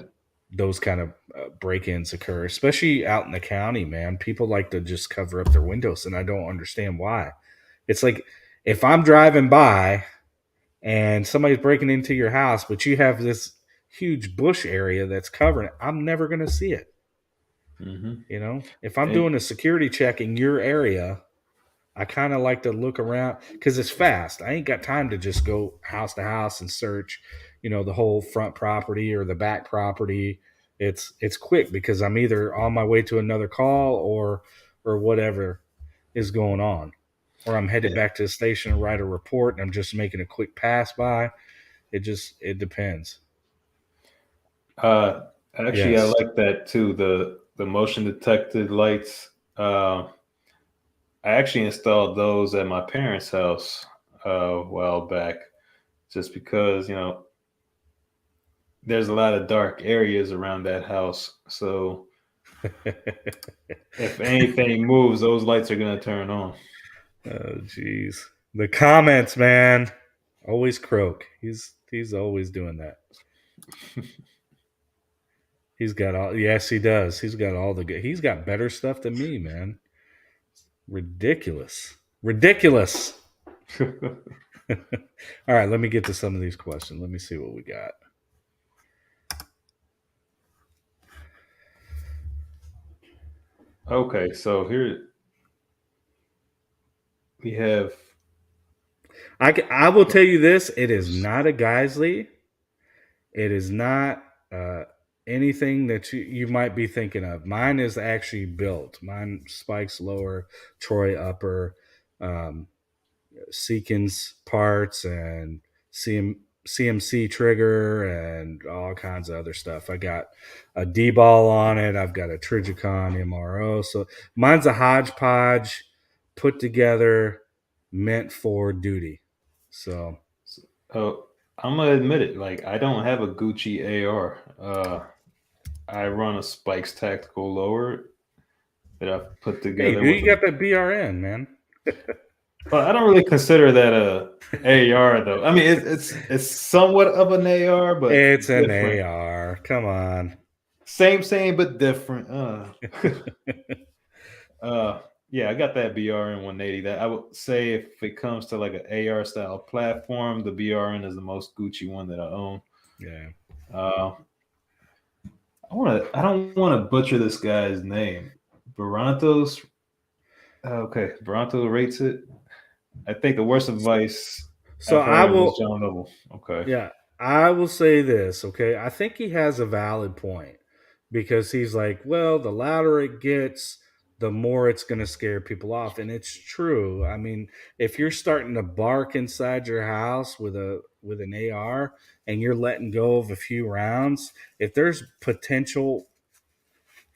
those kind of break-ins occur, especially out in the county, man. People like to just cover up their windows, and I don't understand why. It's like if I'm driving by and somebody's breaking into your house, but you have this huge bush area that's covering it, I'm never going to see it. Mm-hmm. If I'm doing a security check in your area, I kind of like to look around because it's fast. I ain't got time to just go house to house and search, the whole front property or the back property. It's quick because I'm either on my way to another call or whatever is going on, or I'm headed back to the station to write a report and I'm just making a quick pass by. It depends. Actually, yes. I like that too. The motion detected lights. I actually installed those at my parents' house a while back, just because there's a lot of dark areas around that house. So if anything moves, those lights are gonna turn on. Oh, jeez. The comments, man. Always Croak. He's always doing that. He's got all. Yes, he does. He's got all the good. He's got better stuff than me, man. Ridiculous. All right, let me get to some of these questions. Let me see what we got. Okay, so here we have. I will tell you this: it is not a Geisley. It is not anything that you might be thinking of. Mine is actually built. Mine spikes lower, Troy upper. Seekins parts and CMC trigger and all kinds of other stuff. I got a D-ball on it. I've got a Trigicon MRO. So mine's a hodgepodge put together, meant for duty. So, I'm gonna admit it. Like, I don't have a Gucci AR. I run a Spikes tactical lower that I've put together. Hey, dude, you got that BRN, man. Well, I don't really consider that a AR though. I mean, it's somewhat of an AR, but it's different. an AR. Come on. Same, but different. Yeah, I got that BRN 180. That I would say, if it comes to like an AR style platform, the BRN is the most Gucci one that I own. Yeah. I don't want to butcher this guy's name. Barantos. Okay, Baranto rates it. I think the worst advice. So I will. Is John Lovable. Okay. Yeah, I will say this. Okay, I think he has a valid point, because he's like, well, the louder it gets, the more it's going to scare people off, and it's true. I mean, if you're starting to bark inside your house with an AR and you're letting go of a few rounds, if there's potential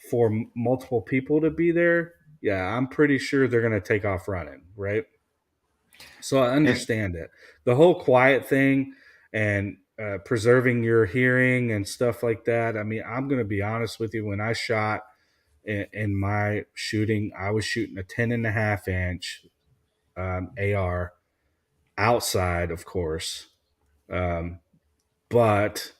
for multiple people to be there, yeah, I'm pretty sure they're going to take off running, right? So I understand it. The whole quiet thing and preserving your hearing and stuff like that. I mean, I'm going to be honest with you. When I shot in my shooting, I was shooting a 10.5-inch AR outside, of course. But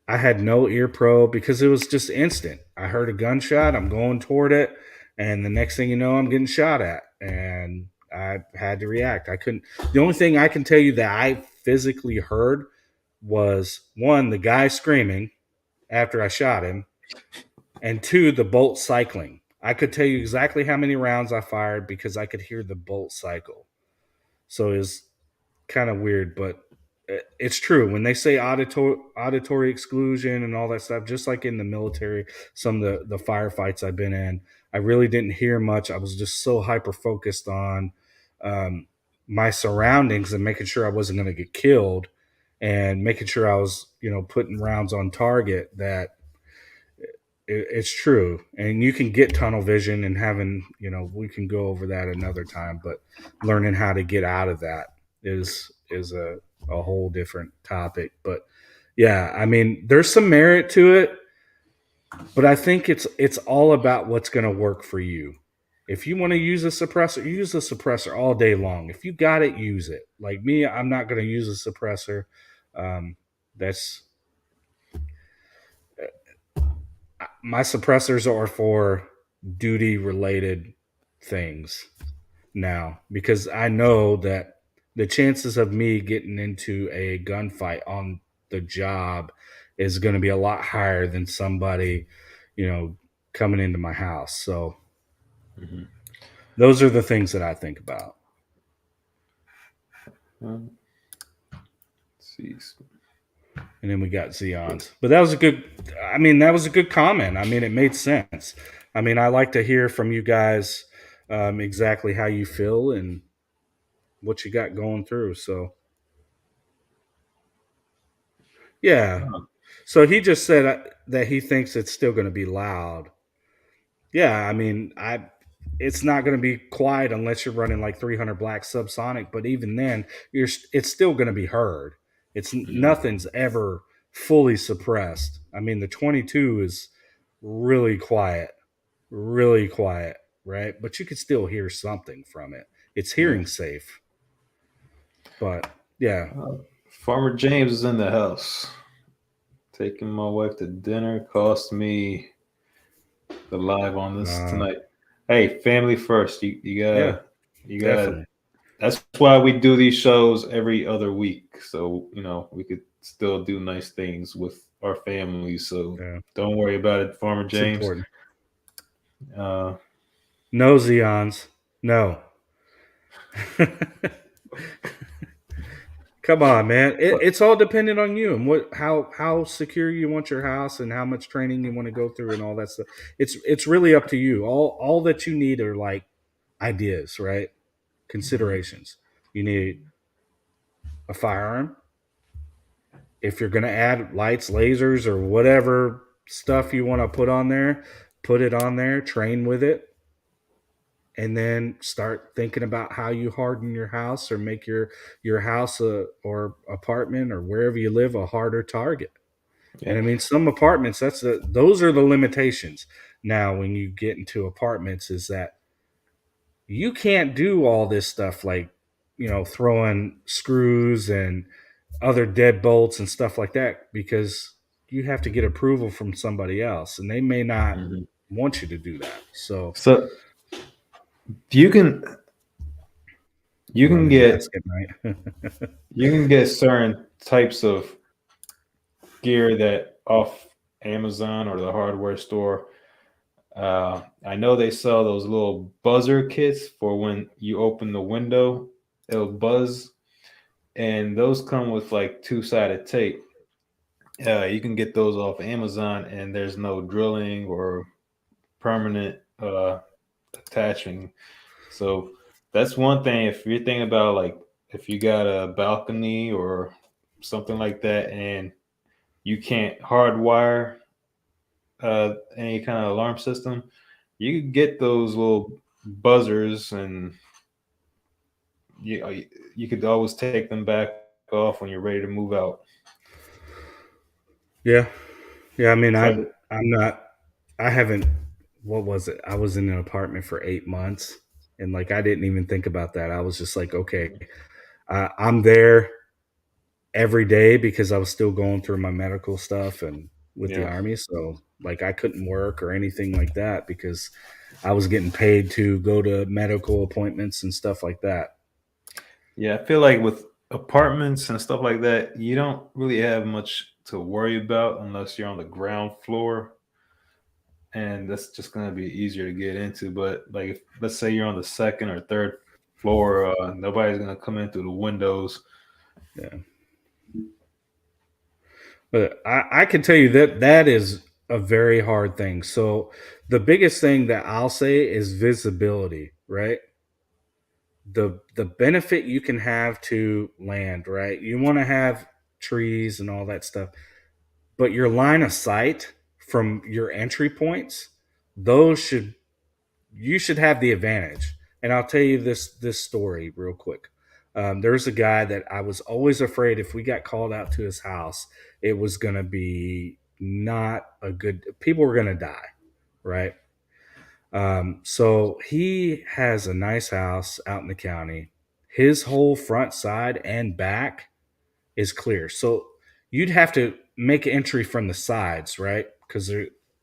I had no ear probe because it was just instant. I heard a gunshot, I'm going toward it, and the next thing you know, I'm getting shot at, and I had to react. I couldn't. The only thing I can tell you that I physically heard was, one, the guy screaming after I shot him, and two, the bolt cycling. I could tell you exactly how many rounds I fired because I could hear the bolt cycle. So it was kind of weird, but it's true when they say auditory exclusion and all that stuff. Just like in the military, some of the firefights I've been in, I really didn't hear much. I was just so hyper focused on my surroundings and making sure I wasn't going to get killed, and making sure I was, putting rounds on target, that it's true. And you can get tunnel vision, and having, we can go over that another time, but learning how to get out of that is a whole different topic. But yeah, I mean, there's some merit to it, but I think it's all about what's going to work for you. If you want to use a suppressor, use a suppressor all day long. If you got it, use it. Like me, I'm not going to use a suppressor. That's my suppressors are for duty related things now, because I know that the chances of me getting into a gunfight on the job is going to be a lot higher than somebody, coming into my house. So those are the things that I think about. Let's see. And then we got Xeons. But that was a good comment. I mean, it made sense. I mean, I like to hear from you guys exactly how you feel and what you got going through. So, yeah. So he just said that he thinks it's still going to be loud. Yeah, I mean, it's not going to be quiet unless you're running like 300 black subsonic. But even then, it's still going to be heard. Nothing's ever fully suppressed. I mean, the 22 is really quiet, right? But you could still hear something from it. It's hearing safe. But yeah. Farmer James is in the house. Taking my wife to dinner cost me the live on this tonight. Hey, family first. You gotta. Definitely. That's why we do these shows every other week, so we could still do nice things with our families. So don't worry about it, Farmer James. It's important. No Xeons, no. Come on, man. It's all dependent on you and how secure you want your house and how much training you want to go through and all that stuff. It's really up to you. All that you need are like ideas, right? Considerations. You need a firearm. If you're going to add lights, lasers, or whatever stuff you want to put on there, put it on there, train with it, and then start thinking about how you harden your house or make your house or apartment or wherever you live a harder target. Yeah. And I mean, some apartments, those are the limitations. Now, when you get into apartments, is that you can't do all this stuff like, throwing screws and other deadbolts and stuff like that, because you have to get approval from somebody else, and they may not want you to do that. So you can get you can get certain types of gear that off Amazon or the hardware store. I know they sell those little buzzer kits for when you open the window, it'll buzz, and those come with like 2-sided tape. You can get those off Amazon, and there's no drilling or permanent attaching. So that's one thing. If you're thinking about like if you got a balcony or something like that, and you can't hardwire any kind of alarm system, you can get those little buzzers, and you could always take them back off when you're ready to move out. Yeah. I mean, I haven't. What was it? I was in an apartment for 8 months, and like I didn't even think about that. I was just like, okay, I'm there every day because I was still going through my medical stuff and with the Army. So like I couldn't work or anything like that because I was getting paid to go to medical appointments and stuff like that. Yeah, I feel like with apartments and stuff like that, you don't really have much to worry about unless you're on the ground floor. And that's just going to be easier to get into. But like, if, let's say you're on the second or third floor, nobody's going to come in through the windows. Yeah. But I can tell you that is a very hard thing. So the biggest thing that I'll say is visibility, right? The benefit you can have to land, right? You want to have trees and all that stuff, but your line of sight from your entry points, you should have the advantage. And I'll tell you this story real quick. There's a guy that I was always afraid if we got called out to his house, it was going to be not a good. People were going to die, right? So he has a nice house out in the county. His whole front side and back is clear. So you'd have to make an entry from the sides, right? Because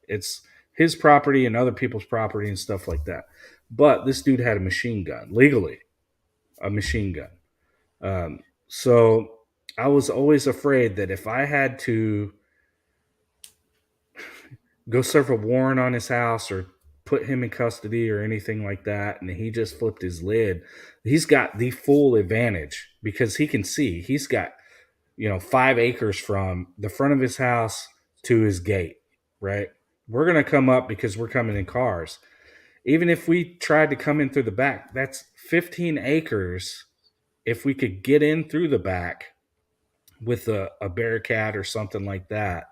it's his property and other people's property and stuff like that. But this dude had a machine gun, legally, a machine gun. So I was always afraid that if I had to go serve a warrant on his house or put him in custody or anything like that, and he just flipped his lid, he's got the full advantage because he can see. He's got 5 acres from the front of his house to his gate, right? We're going to come up because we're coming in cars. Even if we tried to come in through the back, that's 15 acres. If we could get in through the back with a Bearcat or something like that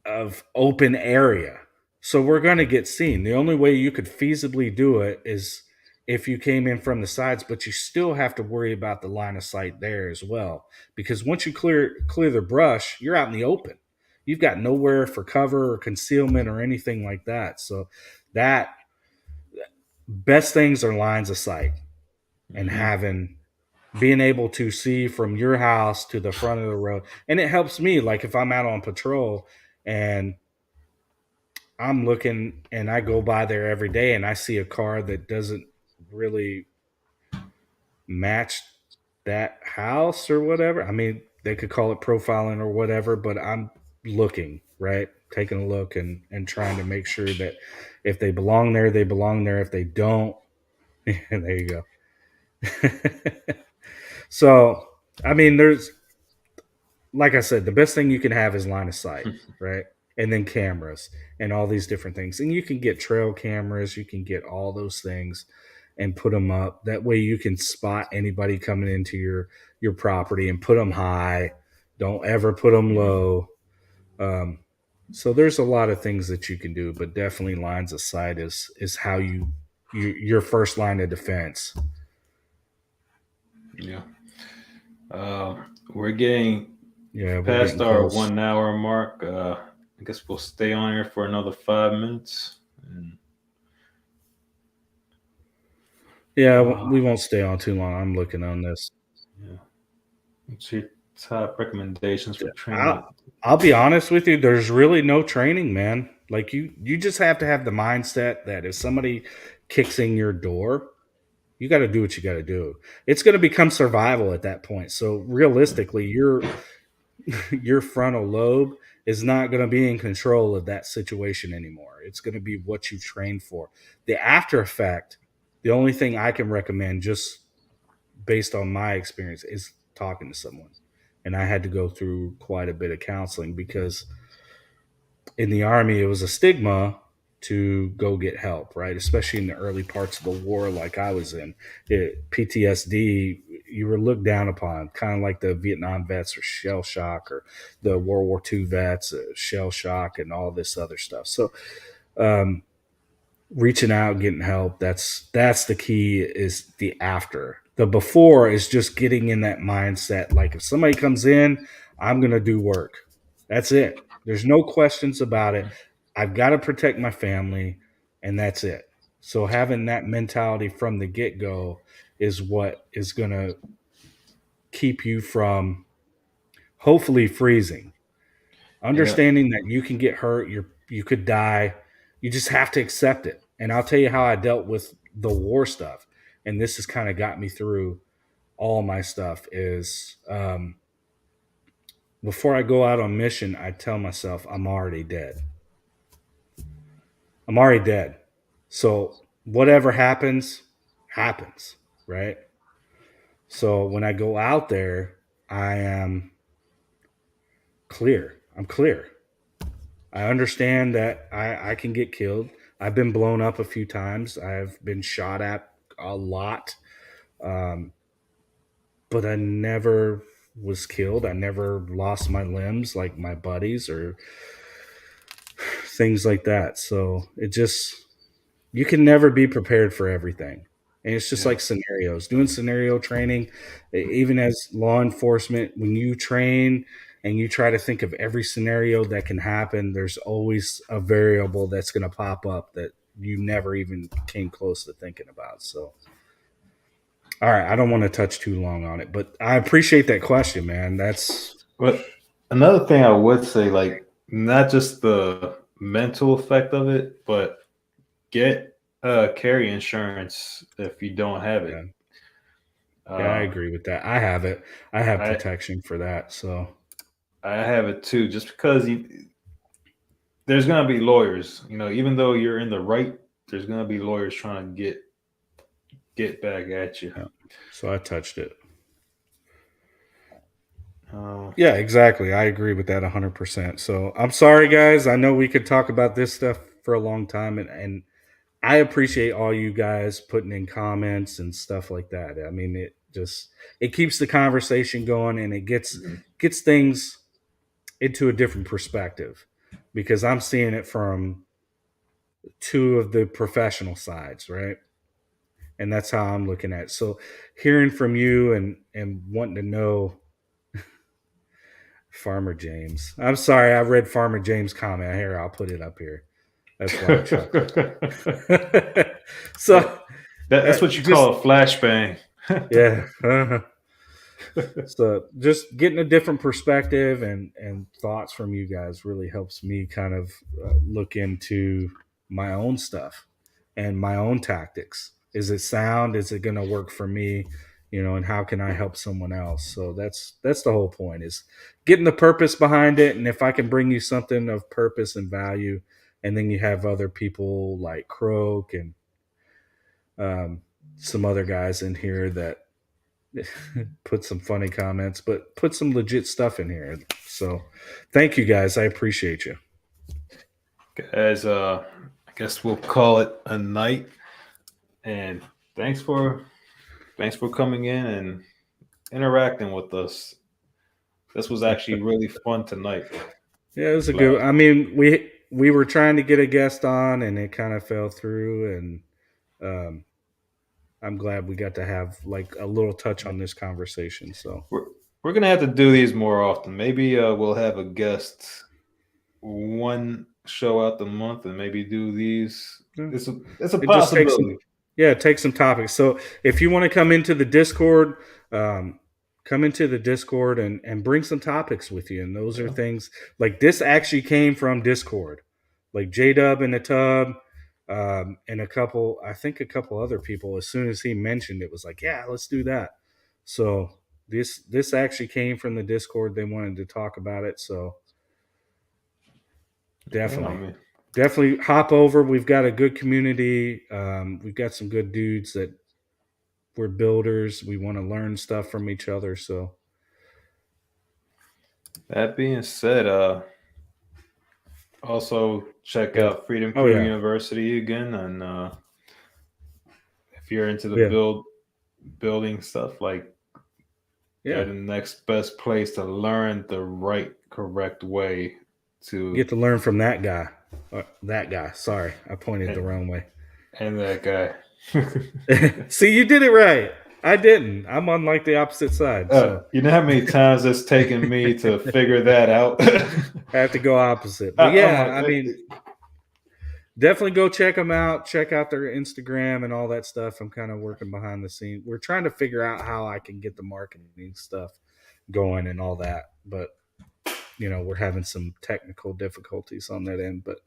of open area. So we're going to get seen. The only way you could feasibly do it is if you came in from the sides, but you still have to worry about the line of sight there as well. Because once you clear the brush, you're out in the open. You've got nowhere for cover or concealment or anything like that. So that best things are lines of sight and being able to see from your house to the front of the road. And it helps me, like if I'm out on patrol and I'm looking and I go by there every day and I see a car that doesn't really match that house or whatever. I mean, they could call it profiling or whatever, but I'm looking, right? Taking a look and trying to make sure that if they belong there, they belong there. If they don't, there you go. So, I mean, there's, like I said, the best thing you can have is line of sight, right? And then cameras and all these different things. And you can get trail cameras, you can get all those things. and put them up. That way you can spot anybody coming into your property and put them high. Don't ever put them low. So there's a lot of things that you can do, but definitely lines of sight is how your first line of defense. Yeah. We're getting past our close. 1 hour mark. I guess we'll stay on here for another 5 minutes. Yeah, we won't stay on too long. I'm looking on this. Yeah. What's your top recommendations for training? I'll be honest with you. There's really no training, man. Like you just have to have the mindset that if somebody kicks in your door, you got to do what you got to do. It's going to become survival at that point. So realistically, your frontal lobe is not going to be in control of that situation anymore. It's going to be what you trained for. The after effect, the only thing I can recommend, just based on my experience, is talking to someone. And I had to go through quite a bit of counseling because in the Army, it was a stigma to go get help, right? Especially in the early parts of the war, like I was in. PTSD, you were looked down upon, kind of like the Vietnam vets or shell shock, or the World War II vets, shell shock, and all this other stuff. So, reaching out, getting help, that's the key. Is the after. The before is just getting in that mindset. Like if somebody comes in, I'm going to do work. That's it. There's no questions about it. I've got to protect my family, and that's it. So having that mentality from the get-go is what is going to keep you from hopefully freezing. Understanding that you can get hurt, you could die. You just have to accept it. And I'll tell you how I dealt with the war stuff. And this has kind of got me through all my stuff is before I go out on mission, I tell myself I'm already dead. I'm already dead. So whatever happens, happens, right? So when I go out there, I am clear. I'm clear. I understand that I can get killed. I've been blown up a few times. I've been shot at a lot. But I never was killed. I never lost my limbs like my buddies or things like that. So it just, you can never be prepared for everything. And it's just like scenarios, doing scenario training, even as law enforcement, when you train and you try to think of every scenario that can happen, there's always a variable that's going to pop up that you never even came close to thinking about. So, all right, I don't want to touch too long on it, but I appreciate that question, man. But another thing I would say, like, not just the mental effect of it, but get carry insurance if you don't have it. Yeah, I agree with that. I have it. I have protection for that. So I have it too, just because there's going to be lawyers, even though you're in the right, there's going to be lawyers trying to get back at you. Yeah. So I touched it. Yeah, exactly. I agree with that 100%. So I'm sorry, guys. I know we could talk about this stuff for a long time, and I appreciate all you guys putting in comments and stuff like that. I mean, it keeps the conversation going, and it gets things into a different perspective, because I'm seeing it from two of the professional sides, right? And that's how I'm looking at it. So hearing from you and wanting to know Farmer James. I'm sorry, I read Farmer James' comment here. I'll put it up here. That's why I chuckled. So that's what you call a flashbang. Yeah. So just getting a different perspective and thoughts from you guys really helps me kind of look into my own stuff and my own tactics. Is it sound? Is it going to work for me? And how can I help someone else? So that's the whole point, is getting the purpose behind it. And if I can bring you something of purpose and value, and then you have other people like Croak and some other guys in here that put some funny comments, but put some legit stuff in here. So thank you, guys. I appreciate you. Guys, I guess we'll call it a night. And thanks for coming in and interacting with us. This was actually really fun tonight. Yeah, it was a good. I mean, we were trying to get a guest on, and it kind of fell through. And I'm glad we got to have like a little touch on this conversation. So we're gonna have to do these more often. Maybe we'll have a guest one show out the month, and maybe do these. It's a possibility. Take some topics. So if you want to come into the Discord, come into the Discord and bring some topics with you. And those are things like this actually came from Discord, like J-Dub in the tub, and a couple other people. As soon as he mentioned it, was like, yeah, let's do that. So this actually came from the Discord. They wanted to talk about it. So definitely hop over. We've got a good community. We've got some good dudes that we're builders. We want to learn stuff from each other. So that being said, also check out Freedom Crew University again, and if you're into the building stuff, like they're the next best place to learn the correct way to get to learn from that guy. Sorry, I pointed the wrong way. And that guy. See, you did it right. I didn't. I'm on like the opposite side. So. You know how many times it's taken me to figure that out? I have to go opposite. But I mean, definitely go check them out. Check out their Instagram and all that stuff. I'm kind of working behind the scenes. We're trying to figure out how I can get the marketing stuff going and all that. But, we're having some technical difficulties on that end. But,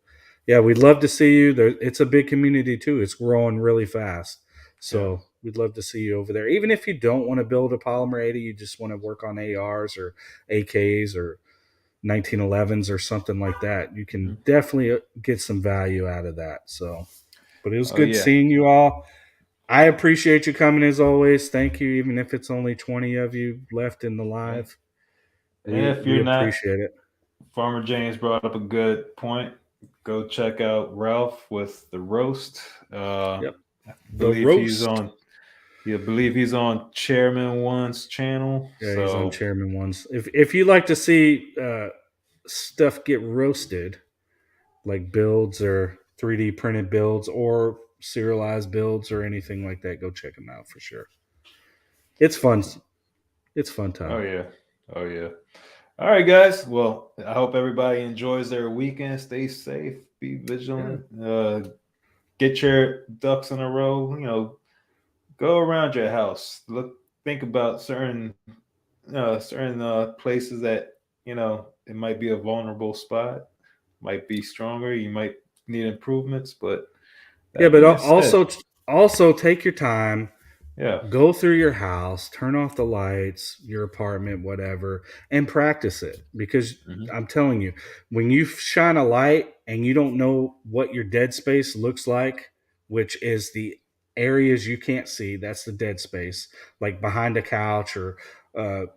yeah, we'd love to see you. It's a big community, too. It's growing really fast. So we'd love to see you over there. Even if you don't want to build a Polymer 80, you just want to work on ARs or AKs or 1911s or something like that, you can definitely get some value out of that. So, but it was good seeing you all. I appreciate you coming as always. Thank you. Even if it's only 20 of you left in the live. And if you're not, appreciate it. Farmer James brought up a good point. Go check out Ralph with the roast. The roast. I believe he's on Chairman One's channel. Yeah, he's on Chairman One's. If you like to see stuff get roasted, like builds or 3D printed builds or serialized builds or anything like that, go check him out for sure. It's fun. It's fun time. Oh yeah. All right, guys. Well, I hope everybody enjoys their weekend. Stay safe. Be vigilant. Get your ducks in a row. Go around your house. Think about certain places that it might be a vulnerable spot. Might be stronger. You might need improvements, but also take your time. Yeah. Go through your house, turn off the lights, your apartment, whatever, and practice it. Because I'm telling you, when you shine a light and you don't know what your dead space looks like, which is the areas you can't see, that's the dead space, like behind a couch or a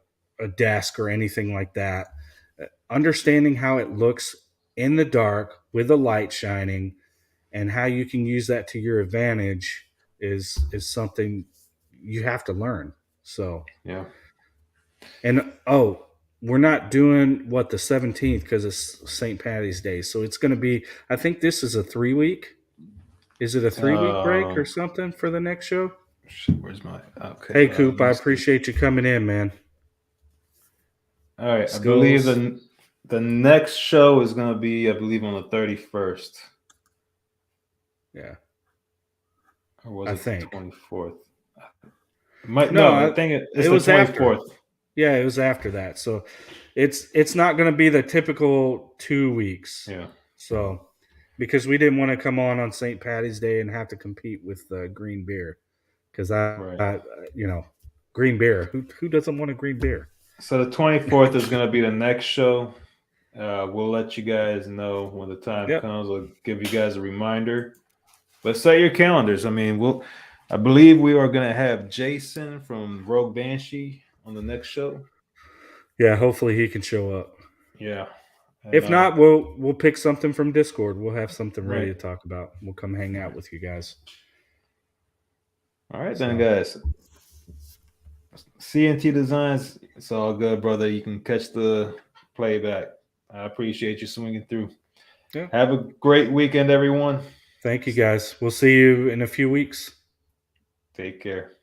desk or anything like that. Understanding how it looks in the dark with the light shining and how you can use that to your advantage is something you have to learn. So, and we're not doing the 17th because it's St. Patty's Day. So it's going to be, I think this is a 3-week. Is it a 3-week break or something for the next show? Where's my, okay. Hey, Coop, I appreciate you coming in, man. All right. I believe the next show is going to be, on the 31st. Yeah. Or was it the 24th? I think it was the 24th. It was after that. So it's not going to be the typical 2 weeks. Yeah. So because we didn't want to come on St. Patty's Day and have to compete with green beer, because green beer. Who doesn't want a green beer? So the 24th is going to be the next show. We'll let you guys know when the time comes. We'll give you guys a reminder. But set your calendars. I mean, I believe we are going to have Jason from Rogue Banshee on the next show. Yeah, hopefully he can show up. Yeah. And, if not, we'll pick something from Discord. We'll have something ready to talk about. We'll come hang out with you guys. All right, then, guys. CNT Designs, it's all good, brother. You can catch the playback. I appreciate you swinging through. Yeah. Have a great weekend, everyone. Thank you, guys. We'll see you in a few weeks. Take care.